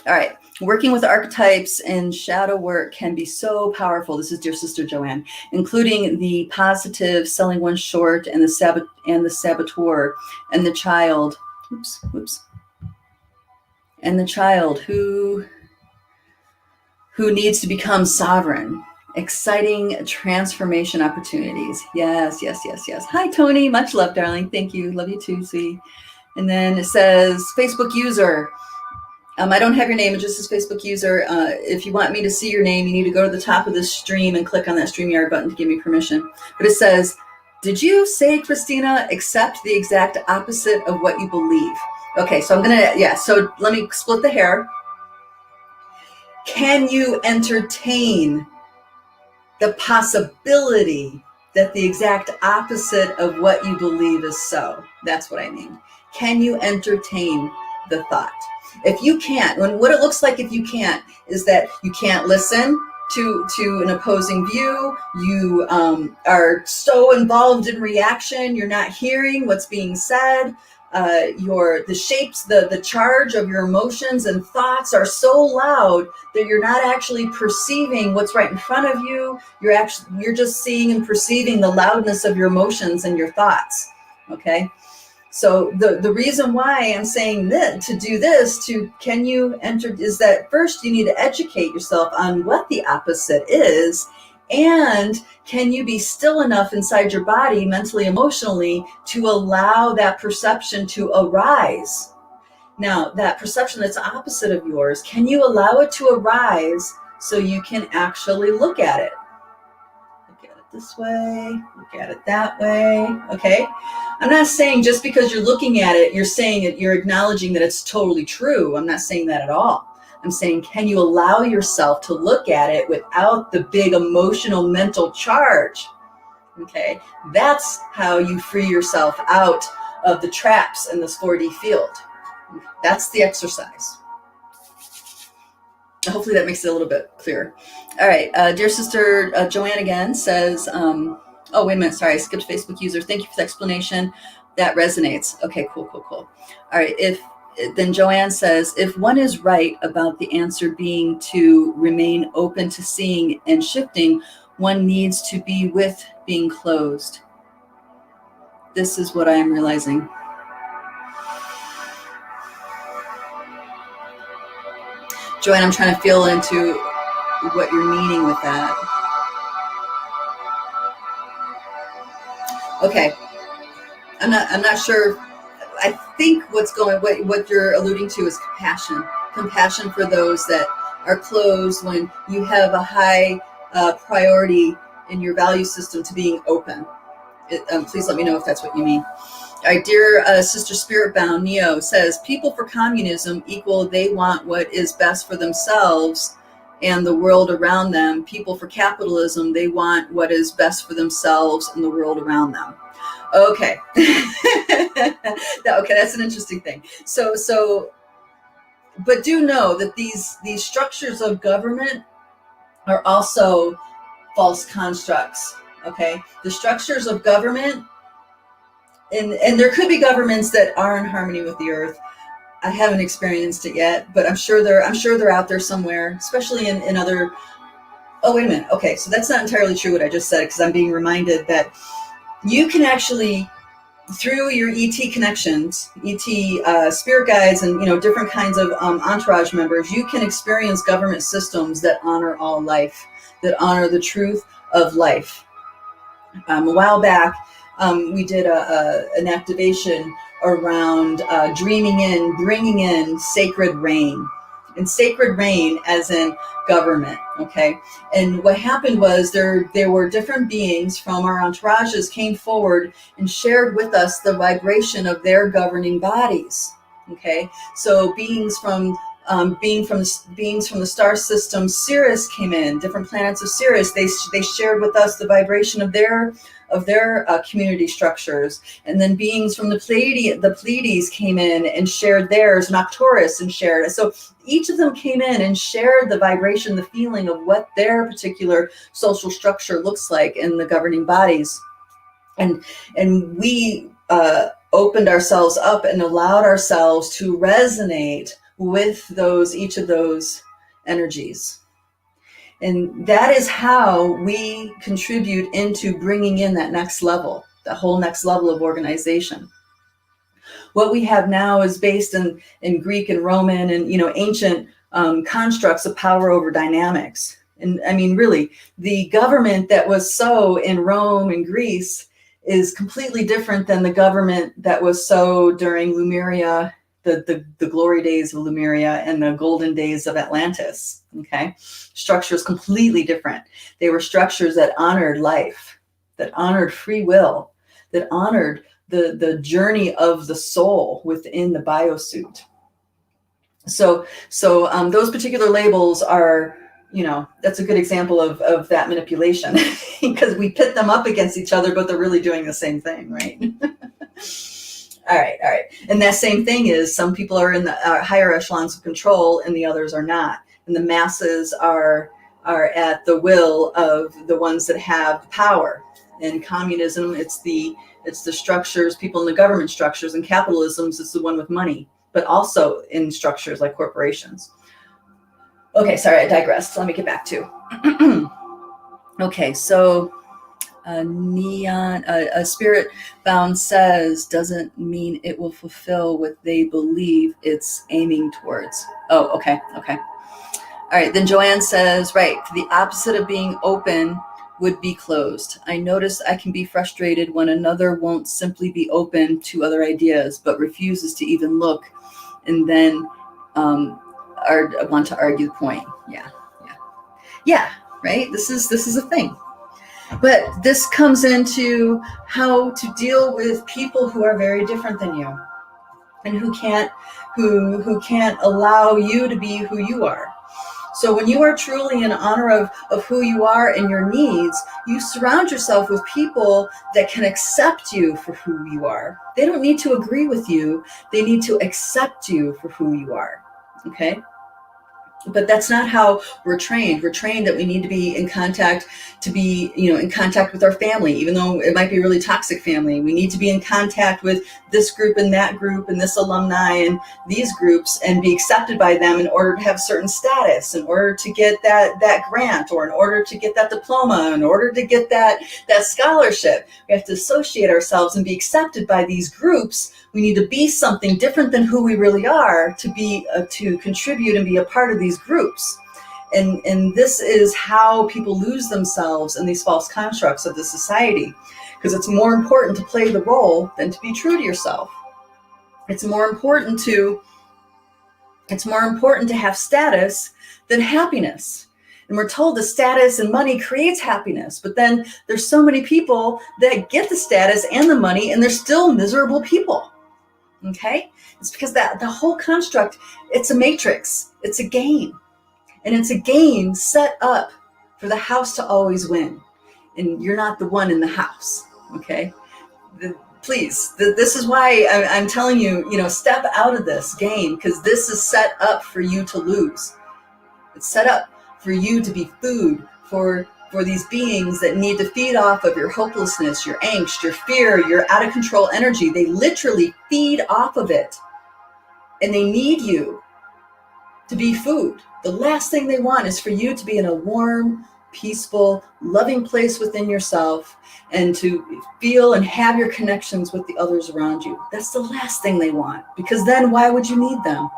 All right. Working with archetypes and shadow work can be so powerful. This is dear sister Joanne, including the positive, selling one short, and the saboteur, and the child. And the child who needs to become sovereign. Exciting transformation opportunities. Yes. Hi, Tony. Much love, darling. Thank you. Love you too, sweetie. And then it says, Facebook user. I don't have your name. It just says Facebook user. If you want me to see your name, you need to go to the top of this stream and click on that StreamYard button to give me permission. But it says, did you say, Christina, accept the exact opposite of what you believe? Okay, so so let me split the hair. Can you entertain the possibility that the exact opposite of what you believe is so? That's what I mean. Can you entertain the thought? If you can't, what it looks like if you can't is that you can't listen to an opposing view. You are so involved in reaction, you're not hearing what's being said. The charge of your emotions and thoughts are so loud that you're not actually perceiving what's right in front of you. You're just seeing and perceiving the loudness of your emotions and your thoughts. Okay. So the reason why I'm saying that to do this, can you enter, is that first you need to educate yourself on what the opposite is. And can you be still enough inside your body, mentally, emotionally, to allow that perception to arise? Now, that perception that's opposite of yours, can you allow it to arise so you can actually look at it? Look at it this way, look at it that way, okay? I'm not saying just because you're looking at it, you're acknowledging that it's totally true. I'm not saying that at all. I'm saying, can you allow yourself to look at it without the big emotional mental charge? Okay, that's how you free yourself out of the traps in this 4D field. That's the exercise. Hopefully that makes it a little bit clearer. All right, dear sister Joanne again says, oh, wait a minute, sorry, I skipped Facebook user. Thank you for the explanation. That resonates. Okay, cool. All right, then Joanne says, if one is right about the answer being to remain open to seeing and shifting, one needs to be with being closed. This is what I am realizing. Joanne, I'm trying to feel into what you're meaning with that. Okay. I'm not sure. I think what you're alluding to is compassion for those that are closed when you have a high priority in your value system to being open. Please let me know if that's what you mean. All right, dear sister Spiritbound Neo says, people for communism equal they want what is best for themselves and the world around them. People for capitalism, they want what is best for themselves and the world around them. Okay. Okay, that's an interesting thing. So, but do know that these structures of government are also false constructs. Okay, the structures of government, and there could be governments that are in harmony with the earth, I haven't experienced it yet, but I'm sure they're out there somewhere, especially in other. Oh, wait a minute. Okay, so that's not entirely true what I just said, because I'm being reminded that you can actually, through your ET connections, ET spirit guides, and different kinds of entourage members, you can experience government systems that honor all life, that honor the truth of life. A while back, we did an activation around bringing in sacred rain, and sacred rain as in government. Okay, and what happened was there were different beings from our entourages came forward and shared with us the vibration of their governing bodies. Okay, so beings from the star system Sirius came in, different planets of Sirius. They shared with us the vibration of their community structures, and then beings from the Pleiades came in and shared theirs, Nocturus, and shared it. So each of them came in and shared the vibration, the feeling of what their particular social structure looks like in the governing bodies, and we opened ourselves up and allowed ourselves to resonate with each of those energies. And that is how we contribute into bringing in that next level, the whole next level of organization. What we have now is based in Greek and Roman and ancient constructs of power over dynamics. And I mean, really, the government that was so in Rome and Greece is completely different than the government that was so during Lemuria, the glory days of Lemuria and the golden days of Atlantis. Okay, structures completely different. They were structures that honored life, that honored free will, that honored the journey of the soul within the biosuit. So those particular labels are, that's a good example of that manipulation because we pit them up against each other, but they're really doing the same thing, right? All right. And that same thing is some people are in the higher echelons of control and the others are not. And the masses are at the will of the ones that have power. In communism, it's the structures, people in the government structures. In capitalism, it's the one with money, but also in structures like corporations. Okay, sorry, I digressed. Let me get back to. Okay, so a spirit bound says doesn't mean it will fulfill what they believe it's aiming towards. Oh, okay. All right, then Joanne says, right, the opposite of being open would be closed. I notice I can be frustrated when another won't simply be open to other ideas, but refuses to even look, and then want to argue the point. Yeah, right? This is a thing. But this comes into how to deal with people who are very different than you and who can't allow you to be who you are. So when you are truly in honor of who you are and your needs, you surround yourself with people that can accept you for who you are. They don't need to agree with you. They need to accept you for who you are. Okay? But that's not how we're trained. We're trained that we need to be in contact, in contact with our family, even though it might be a really toxic family. We need to be in contact with this group and that group and this alumni and these groups and be accepted by them in order to have certain status, in order to get that grant, or in order to get that diploma, in order to get that scholarship. We have to associate ourselves and be accepted by these groups. We need to be something different than who we really are to be to contribute and be a part of these groups. And this is how people lose themselves in these false constructs of the society, because it's more important to play the role than to be true to yourself. It's more important to have status than happiness. And we're told the status and money creates happiness, but then there's so many people that get the status and the money and they're still miserable people. Okay? It's because the whole construct, it's a matrix, it's a game. And it's a game set up for the house to always win. And you're not the one in the house. Okay? Please, this is why I'm telling you, step out of this game, because this is set up for you to lose. It's set up for you to be food for these beings that need to feed off of your hopelessness, your angst, your fear, your out of control energy. They literally feed off of it. and they need you to be food. The last thing they want is for you to be in a warm, peaceful, loving place within yourself and to feel and have your connections with the others around you. That's the last thing they want, because then why would you need them?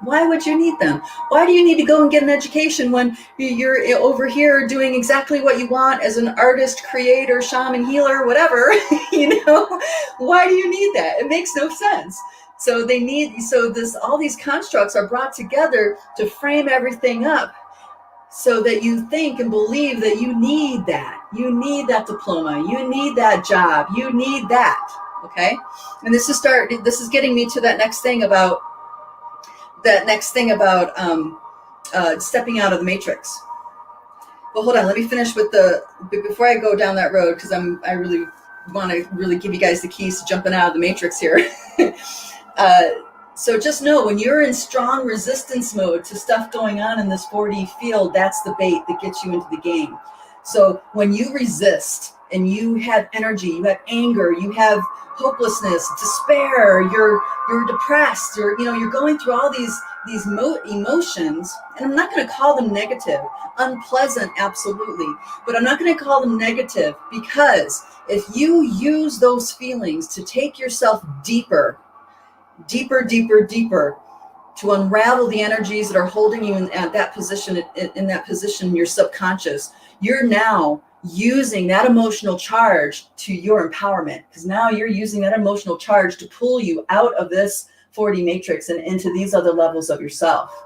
Why would you need them? Why do you need to go and get an education when you're over here doing exactly what you want as an artist, creator, shaman, healer, whatever? Why do you need that? It makes no sense. So all these constructs are brought together to frame everything up so that you think and believe that you need that. You need that diploma. You need that job. You need that. Okay. And this is getting me to that next thing about stepping out of the matrix. Well, hold on. Let me finish before I go down that road, because I really want to really give you guys the keys to jumping out of the matrix here. So just know, when you're in strong resistance mode to stuff going on in this 4D field, that's the bait that gets you into the game. So when you resist and you have energy, you have anger, you have hopelessness, despair, you're depressed, you're going through all these emotions, and I'm not going to call them negative, unpleasant, absolutely, but I'm not going to call them negative, because if you use those feelings to take yourself deeper to unravel the energies that are holding you in that position in your subconscious, you're now using that emotional charge to your empowerment, because now you're using that emotional charge to pull you out of this 4D matrix and into these other levels of yourself.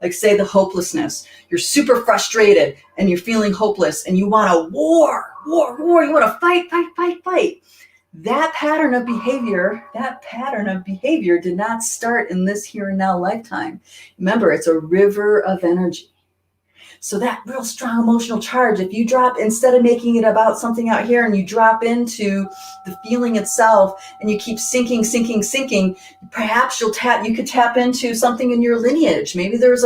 Like, say, the hopelessness. You're super frustrated and you're feeling hopeless and you want to war. You want to fight. That pattern of behavior did not start in this here and now lifetime. Remember, it's a river of energy. So that real strong emotional charge, if you drop, instead of making it about something out here, and you drop into the feeling itself and you keep sinking, perhaps you could tap into something in your lineage. Maybe there's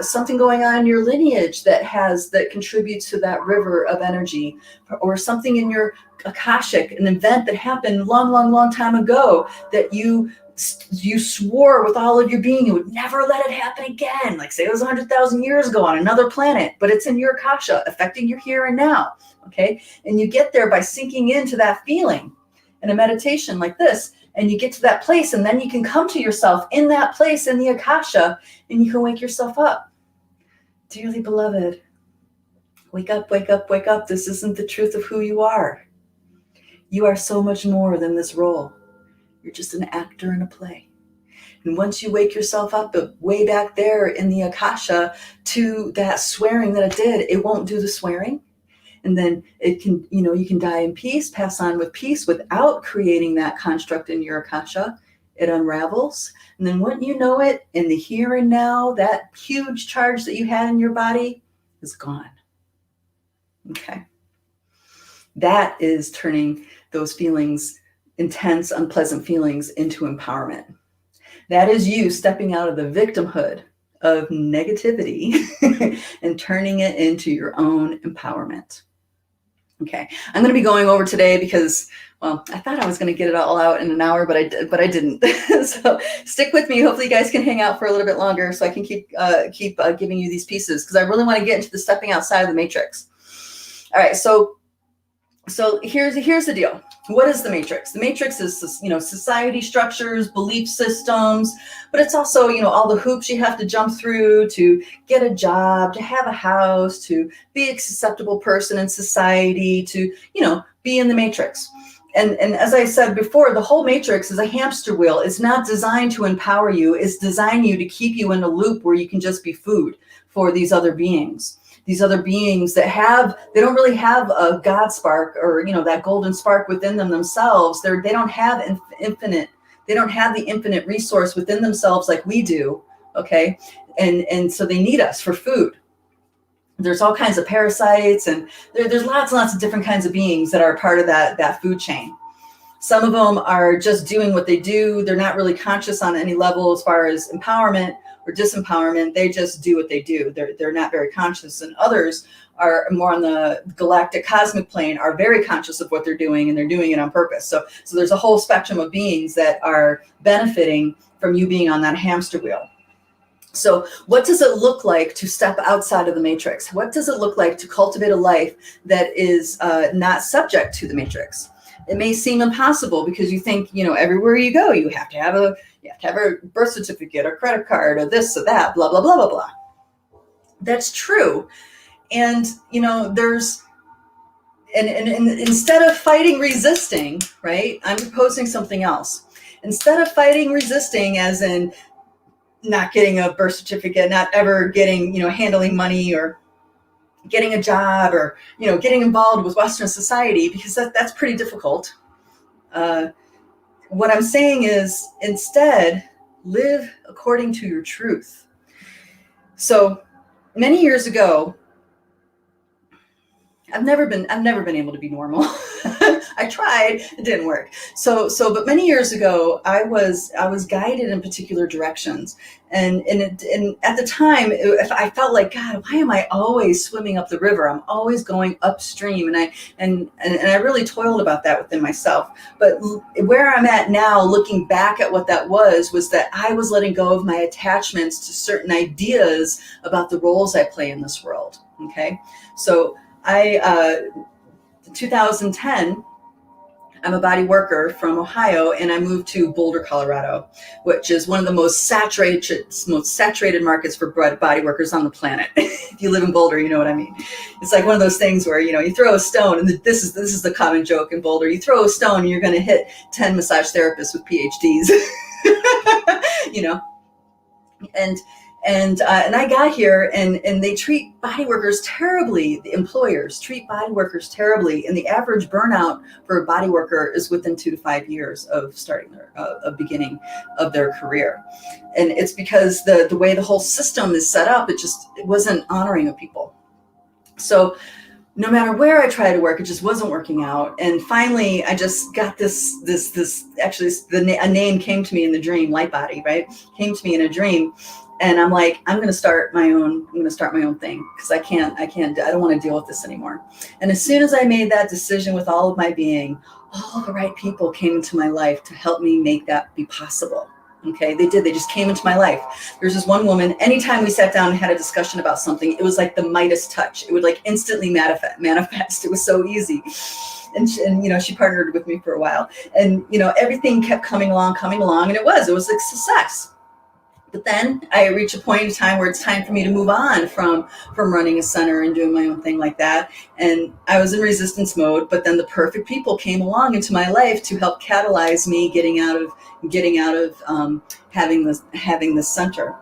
something going on in your lineage that contributes to that river of energy, or something in your Akashic, an event that happened long time ago that you swore with all of your being you would never let it happen again. Like, say it was 100,000 years ago on another planet, but it's in your Akasha, affecting your here and now. Okay. And you get there by sinking into that feeling in a meditation like this, and you get to that place, and then you can come to yourself in that place in the Akasha, and you can wake yourself up. Dearly beloved, wake up. This isn't the truth of who you are. You are so much more than this role. You're just an actor in a play. And once you wake yourself up way back there in the Akasha to that swearing that it did, it won't do the swearing. And then it can, you can die in peace, pass on with peace without creating that construct in your Akasha. It unravels. And then when you know it, in the here and now, that huge charge that you had in your body is gone. Okay. That is turning those feelings, intense, unpleasant feelings, into empowerment. That is you stepping out of the victimhood of negativity and turning it into your own empowerment. Okay, I'm going to be going over today because, well, I thought I was going to get it all out in an hour, but I didn't. So stick with me. Hopefully you guys can hang out for a little bit longer so I can keep giving you these pieces, because I really want to get into the stepping outside of the matrix. All right, so here's the deal. What is the matrix? The matrix is, society structures, belief systems, but it's also, all the hoops you have to jump through to get a job, to have a house, to be a acceptable person in society, to, be in the matrix. And as I said before, the whole matrix is a hamster wheel. It's not designed to empower you. It's designed to keep you in a loop where you can just be food for these other beings. These other beings that they don't really have a God spark, or, that golden spark within themselves. They don't have they don't have the infinite resource within themselves like we do. Okay. And so they need us for food. There's all kinds of parasites, and there's lots and lots of different kinds of beings that are part of that food chain. Some of them are just doing what they do. They're not really conscious on any level as far as empowerment, or disempowerment. They just do what they do. They're not very conscious. And others are more on the galactic cosmic plane, are very conscious of what they're doing, and they're doing it on purpose. So there's a whole spectrum of beings that are benefiting from you being on that hamster wheel. So what does it look like to step outside of the matrix? What does it look like to cultivate a life that is not subject to the matrix? It may seem impossible because you think, everywhere you go, you have to have a birth certificate or credit card or this or that, blah, blah, blah, blah, blah. That's true. And, there's, and instead of fighting, resisting, right, I'm proposing something else. Instead of fighting, resisting, as in not getting a birth certificate, not ever getting, handling money or getting a job or, getting involved with Western society, because that's pretty difficult. What I'm saying is instead live according to your truth. So many years ago, I've never been able to be normal. I tried, it didn't work. But many years ago, I was guided in particular directions, and at the time, I felt like, God, why am I always swimming up the river? I'm always going upstream, and I really toiled about that within myself. But where I'm at now, looking back at what that was that I was letting go of my attachments to certain ideas about the roles I play in this world. Okay, so in 2010, I'm a body worker from Ohio, and I moved to Boulder, Colorado, which is one of the most saturated markets for body workers on the planet. If you live in Boulder, you know what I mean. It's like one of those things where, you throw a stone, and this is the common joke in Boulder. You throw a stone, and you're going to hit 10 massage therapists with PhDs, And I got here, and they treat body workers terribly. The employers treat body workers terribly, and the average burnout for a body worker is within 2 to 5 years of starting beginning of their career. And it's because the way the whole system is set up, it wasn't honoring of people. So no matter where I tried to work, it just wasn't working out. And finally, I just got a name came to me in the dream, Lightbody, right? Came to me in a dream. And I'm like, I'm going to start my own thing, because I don't want to deal with this anymore. And as soon as I made that decision with all of my being, all the right people came into my life to help me make that be possible. Okay, they did. They just came into my life. There's this one woman, anytime we sat down and had a discussion about something, it was like the Midas touch. It would like instantly manifest. It was so easy. And she partnered with me for a while, and, everything kept coming along, and it was a success. But then I reach a point in time where it's time for me to move on from running a center and doing my own thing like that. And I was in resistance mode, but then the perfect people came along into my life to help catalyze me getting out of having the center.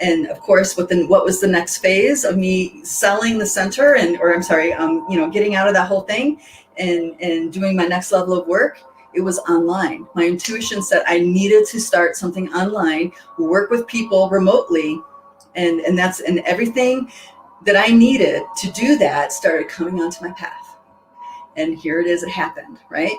And of course, what was the next phase of me selling the center getting out of that whole thing and doing my next level of work? It was online. My intuition said I needed to start something online, work with people remotely, and everything that I needed to do that started coming onto my path. And here it is, it happened, right?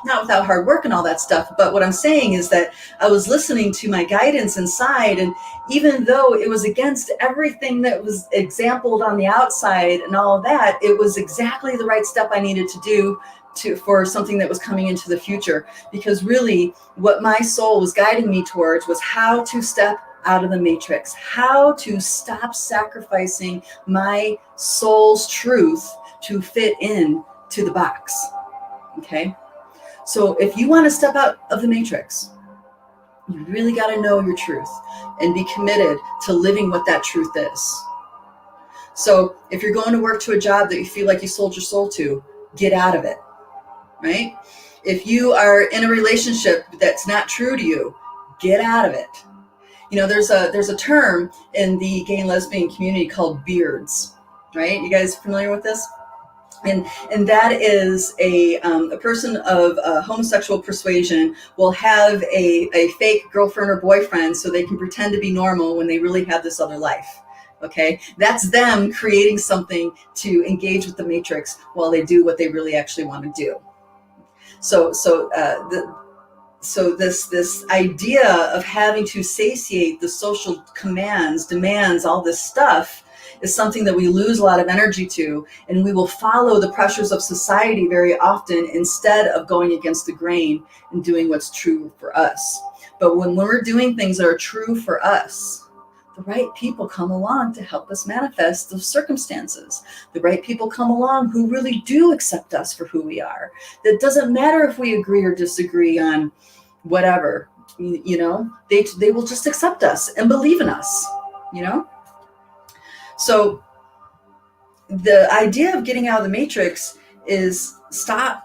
Not without hard work and all that stuff, but what I'm saying is that I was listening to my guidance inside, and even though it was against everything that was exampled on the outside and all of that, it was exactly the right step I needed to do for something that was coming into the future. Because really what my soul was guiding me towards was how to step out of the matrix, how to stop sacrificing my soul's truth to fit in to the box. Okay, so if you want to step out of the matrix, you really got to know your truth and be committed to living what that truth is. So if you're going to work to a job that you feel like you sold your soul to, get out of it. Right? If you are in a relationship that's not true to you, get out of it. There's a term in the gay and lesbian community called beards, right? You guys familiar with this? And that is a person of homosexual persuasion will have a fake girlfriend or boyfriend so they can pretend to be normal when they really have this other life. Okay, that's them creating something to engage with the matrix while they do what they really actually want to do. So So this idea of having to satiate the social commands, demands, all this stuff is something that we lose a lot of energy to, and we will follow the pressures of society very often instead of going against the grain and doing what's true for us. But when we're doing things that are true for us, the right people come along to help us manifest those circumstances. The right people come along who really do accept us for who we are. That doesn't matter if we agree or disagree on whatever, they will just accept us and believe in us, So the idea of getting out of the matrix is stop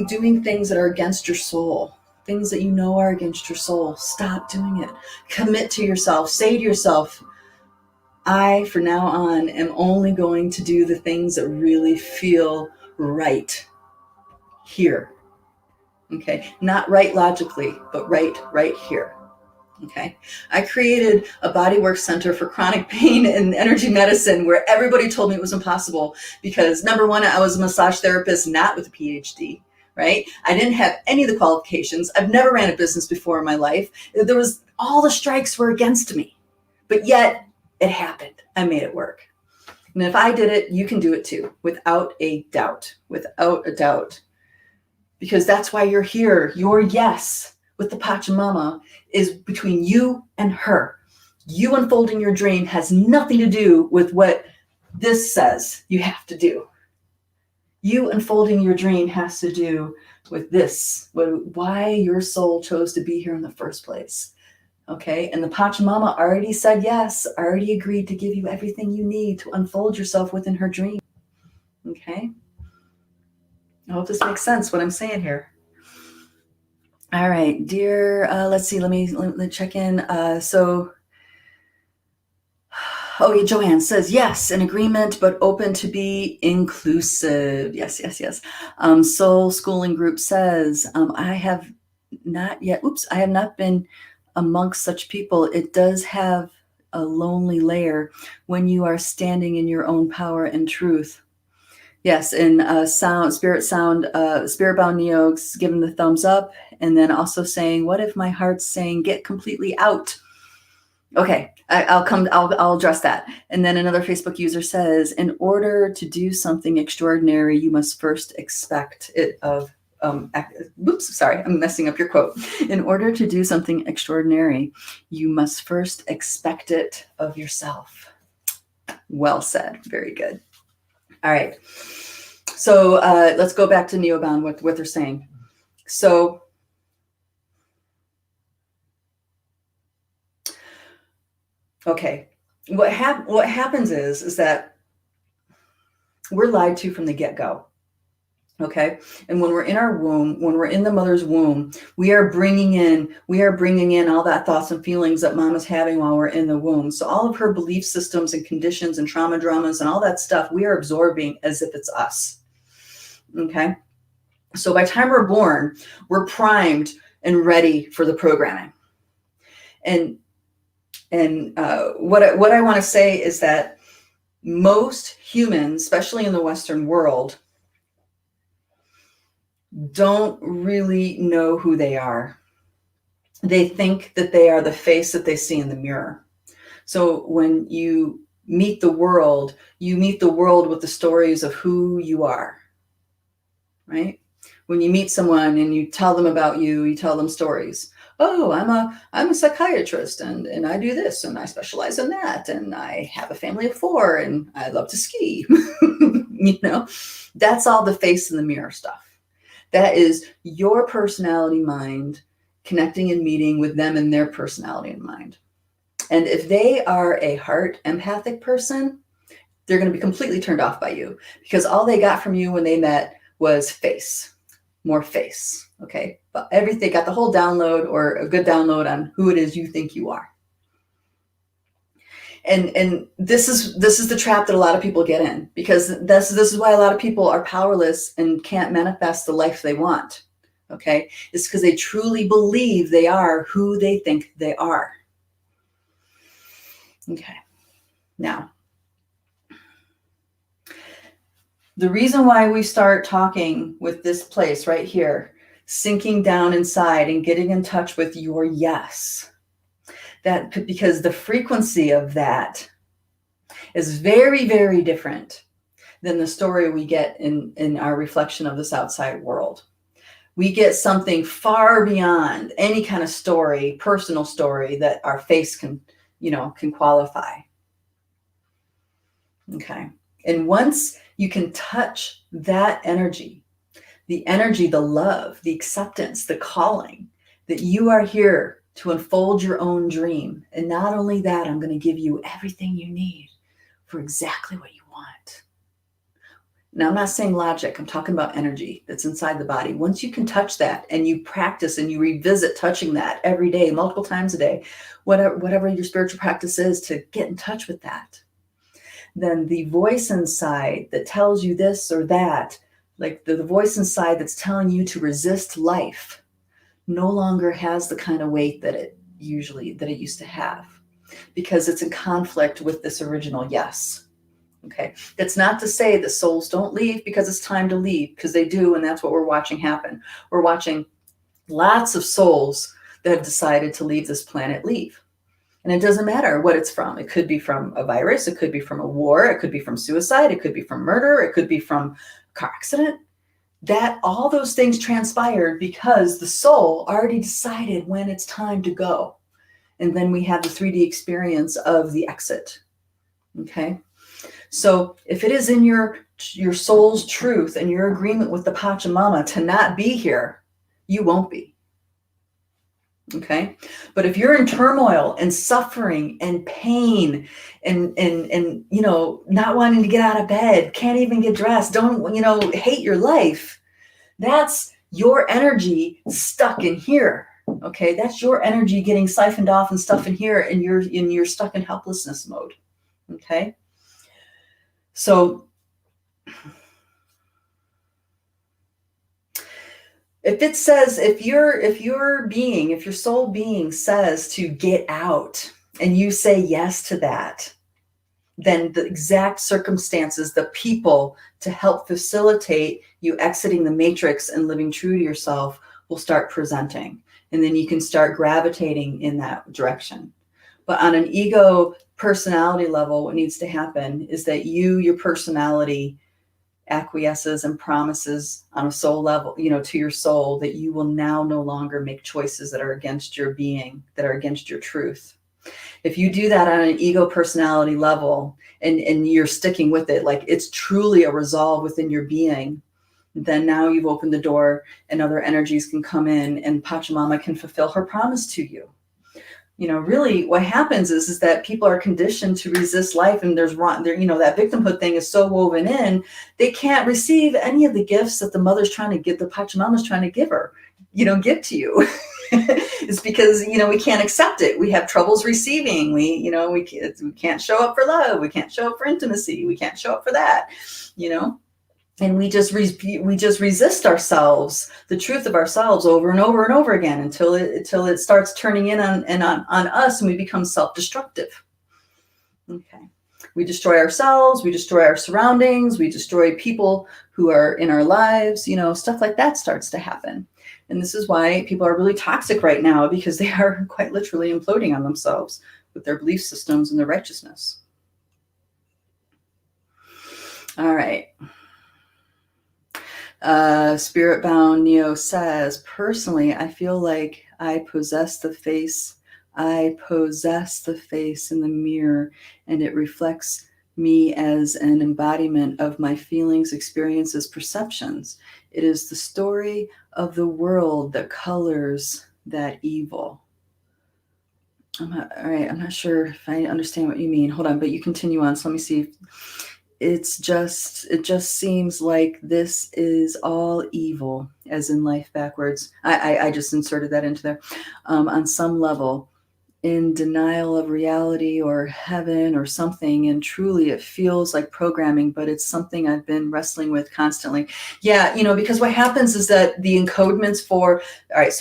doing things that are against your soul. Things that are against your soul. Stop doing it. Commit to yourself. Say to yourself, I, from now on, am only going to do the things that really feel right here. Okay. Not right logically, but right here. Okay. I created a bodywork center for chronic pain and energy medicine where everybody told me it was impossible because, number one, I was a massage therapist, not with a PhD. Right? I didn't have any of the qualifications. I've never ran a business before in my life. All the strikes were against me, but yet it happened. I made it work. And if I did it, you can do it too, without a doubt, because that's why you're here. Your yes with the Pachamama is between you and her. You unfolding your dream has nothing to do with what this says you have to do. You unfolding your dream has to do with this, why your soul chose to be here in the first place. Okay. And the Pachamama already said yes, already agreed to give you everything you need to unfold yourself within her dream. Okay. I hope this makes sense what I'm saying here. All right, dear, let's see, let me check in. Joanne says, yes, in agreement, but open to be inclusive. Yes. Soul Schooling Group says, I have not been amongst such people. It does have a lonely layer when you are standing in your own power and truth. Yes, and Spirit Bound Neo's giving the thumbs up, and then also saying, what if my heart's saying, get completely out? Okay, I'll address that. And then another Facebook user says, in order to do something extraordinary, you must first expect it of, sorry, I'm messing up your quote. In order to do something extraordinary, you must first expect it of yourself. Well said. Very good. All right. So let's go back to Neobound, what they're saying. So okay, what happens is that we're lied to from the get-go. Okay. And when we're in our womb, when we're in the mother's womb, we are bringing in all that thoughts and feelings that mom is having while we're in the womb. So all of her belief systems and conditions and trauma dramas and all that stuff, we are absorbing as if it's us. Okay. So by the time we're born, we're primed and ready for the programming. And what I want to say is that most humans, especially in the Western world, don't really know who they are. They think that they are the face that they see in the mirror. So when you meet the world with the stories of who you are, right? When you meet someone and you tell them about you tell them stories. Oh, I'm a psychiatrist and I do this and I specialize in that and I have a family of 4 and I love to ski. That's all the face in the mirror stuff. That is your personality mind connecting and meeting with them and their personality and mind. And if they are a heart empathic person, they're going to be completely turned off by you because all they got from you when they met was face, more face. Okay. But they got the whole download or a good download on who it is you think you are. And this is the trap that a lot of people get in because this is why a lot of people are powerless and can't manifest the life they want. Okay. It's because they truly believe they are who they think they are. Okay. Now, the reason why we start talking with this place right here, sinking down inside and getting in touch with your yes. Because the frequency of that is very, very different than the story we get in our reflection of this outside world. We get something far beyond any kind of story, personal story that our face can qualify. Okay. And once you can touch that energy, the love, the acceptance, the calling that you are here to unfold your own dream. And not only that, I'm going to give you everything you need for exactly what you want. Now, I'm not saying logic. I'm talking about energy that's inside the body. Once you can touch that and you practice and you revisit touching that every day, multiple times a day, whatever your spiritual practice is, to get in touch with that, then the voice inside that tells you this or that, like the voice inside that's telling you to resist life, no longer has the kind of weight that it used to have, because it's in conflict with this original yes. Okay. That's not to say that souls don't leave because it's time to leave, because they do. And that's what we're watching happen. We're watching lots of souls that have decided to leave this planet leave. And it doesn't matter what it's from. It could be from a virus. It could be from a war. It could be from suicide. It could be from murder. It could be from a car accident. That all those things transpired because the soul already decided when it's time to go. And then we have the 3D experience of the exit. Okay. So if it is in your soul's truth and your agreement with the Pachamama to not be here, you won't be. Okay. But if you're in turmoil and suffering and pain and not wanting to get out of bed, can't even get dressed, hate your life, that's your energy stuck in here. Okay. That's your energy getting siphoned off and stuff in here, and you're stuck in helplessness mode. Okay. So if your soul being says to get out and you say yes to that, then the exact circumstances, the people to help facilitate you exiting the matrix and living true to yourself will start presenting. And then you can start gravitating in that direction. But on an ego personality level, what needs to happen is that your personality acquiesces and promises on a soul level, to your soul, that you will now no longer make choices that are against your being, that are against your truth. If you do that on an ego personality level and you're sticking with it, like it's truly a resolve within your being, then now you've opened the door and other energies can come in and Pachamama can fulfill her promise to you. Really what happens is that people are conditioned to resist life, and that victimhood thing is so woven in, they can't receive any of the gifts that the mother's trying to give, the Pachamama's trying to give her, give to you. It's because, we can't accept it. We have troubles receiving. We can't show up for love. We can't show up for intimacy. We can't show up for that, And we just resist ourselves, the truth of ourselves, over and over and over again until it starts turning in on us, and we become self-destructive. Okay, we destroy ourselves, we destroy our surroundings, we destroy people who are in our lives. Stuff like that starts to happen, and this is why people are really toxic right now, because they are quite literally imploding on themselves with their belief systems and their righteousness. All right. Spirit Bound Neo says, personally, I feel like I possess the face in the mirror, and it reflects me as an embodiment of my feelings, experiences, perceptions. It is the story of the world that colors that evil. I'm not sure if I understand what you mean. Hold on, but you continue on. So let me see. It just seems like this is all evil, as in life backwards. I just inserted that into there. On some level, in denial of reality or heaven or something. And truly it feels like programming, but it's something I've been wrestling with constantly. Yeah. Because what happens is that the encodements for, all right,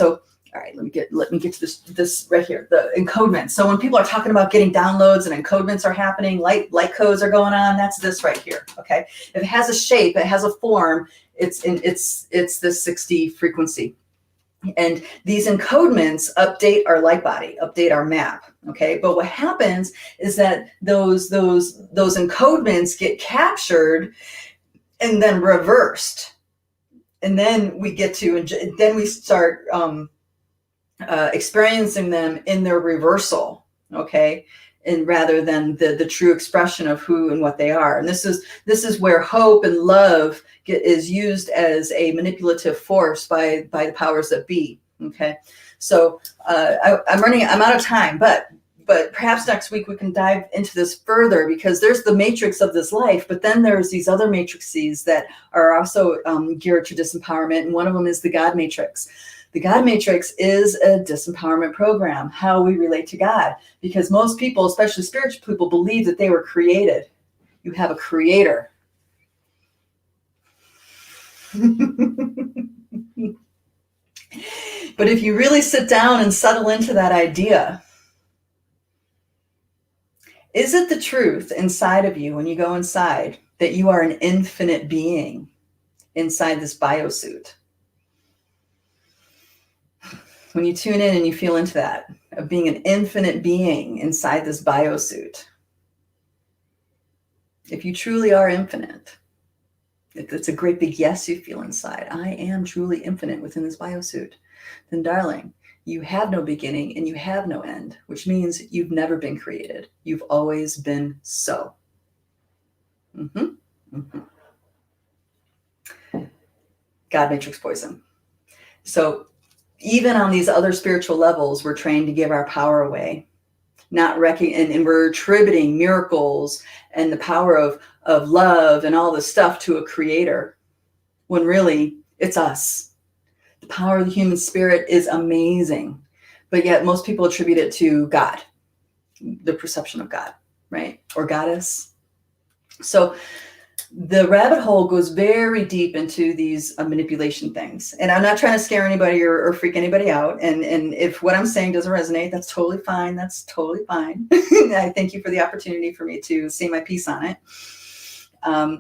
let me get to this right here, the encodement. So when people are talking about getting downloads and encodements are happening, light codes are going on, that's this right here. Okay. If it has a shape, it has a form, it's this 6D frequency. And these encodements update our light body, update our map. Okay. But what happens is that those encodements get captured and then reversed. And then we get to, then we start experiencing them in their reversal. Okay. And rather than the true expression of who and what they are. And this is where hope and love is used as a manipulative force by the powers that be. Okay, so I'm out of time, but perhaps next week we can dive into this further, because there's the matrix of this life, but then there's these other matrices that are also geared to disempowerment, and one of them is the God matrix. The God matrix is a disempowerment program, how we relate to God, because most people, especially spiritual people, believe that they were created. You have a creator. But if you really sit down and settle into that idea, is it the truth inside of you when you go inside that you are an infinite being inside this biosuit? When you tune in and you feel into that, of being an infinite being inside this biosuit, if you truly are infinite, if it's a great big yes you feel inside, I am truly infinite within this biosuit, then darling, you have no beginning and you have no end, which means you've never been created. You've always been so. God matrix poison. So even on these other spiritual levels, we're trained to give our power away, not and we're attributing miracles and the power of love and all this stuff to a creator, when really it's us. The power of the human spirit is amazing, but yet most people attribute it to God, the perception of God, right? Or goddess. So the rabbit hole goes very deep into these manipulation things. And I'm not trying to scare anybody or freak anybody out. And if what I'm saying doesn't resonate, that's totally fine. That's totally fine. I thank you for the opportunity for me to say my piece on it.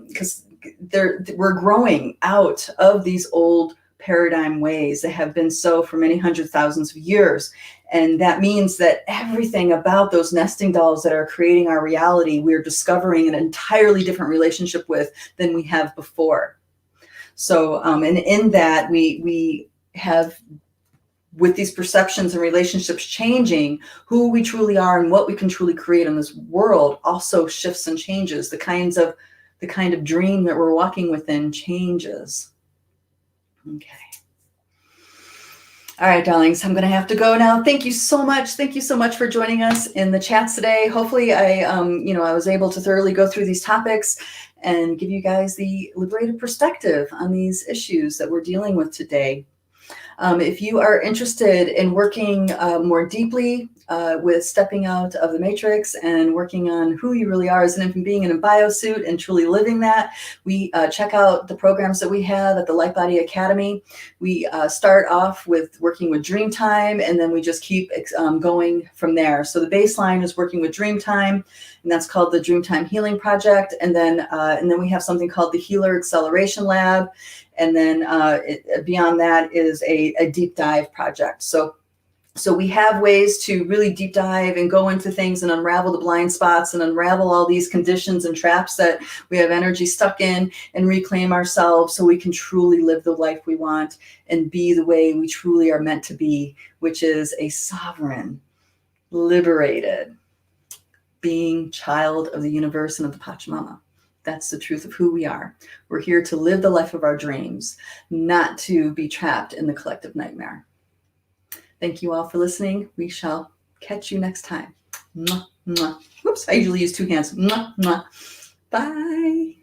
Because we're growing out of these old paradigm ways that have been so for many hundred thousands of years. And that means that everything about those nesting dolls that are creating our reality, we're discovering an entirely different relationship with than we have before. So, and in that we have, with these perceptions and relationships changing, who we truly are and what we can truly create in this world also shifts and changes. The kind of dream that we're walking within changes. Okay. All right, darlings, I'm going to have to go now. Thank you so much. Thank you so much for joining us in the chats today. Hopefully I was able to thoroughly go through these topics and give you guys the liberated perspective on these issues that we're dealing with today. If you are interested in working more deeply with stepping out of the matrix and working on who you really are as an infant being in a biosuit and truly living that, we check out the programs that we have at the Lightbody Academy. We start off with working with Dreamtime, and then we just keep going from there. So the baseline is working with Dreamtime, and that's called the Dreamtime Healing Project. And then we have something called the Healer Acceleration Lab. And then beyond that is a deep dive project. So we have ways to really deep dive and go into things and unravel the blind spots and unravel all these conditions and traps that we have energy stuck in, and reclaim ourselves so we can truly live the life we want and be the way we truly are meant to be, which is a sovereign, liberated being, child of the universe and of the Pachamama. That's the truth of who we are. We're here to live the life of our dreams, not to be trapped in the collective nightmare. Thank you all for listening. We shall catch you next time. Mwah, mwah. Whoops, I usually use two hands. Mwah, mwah. Bye.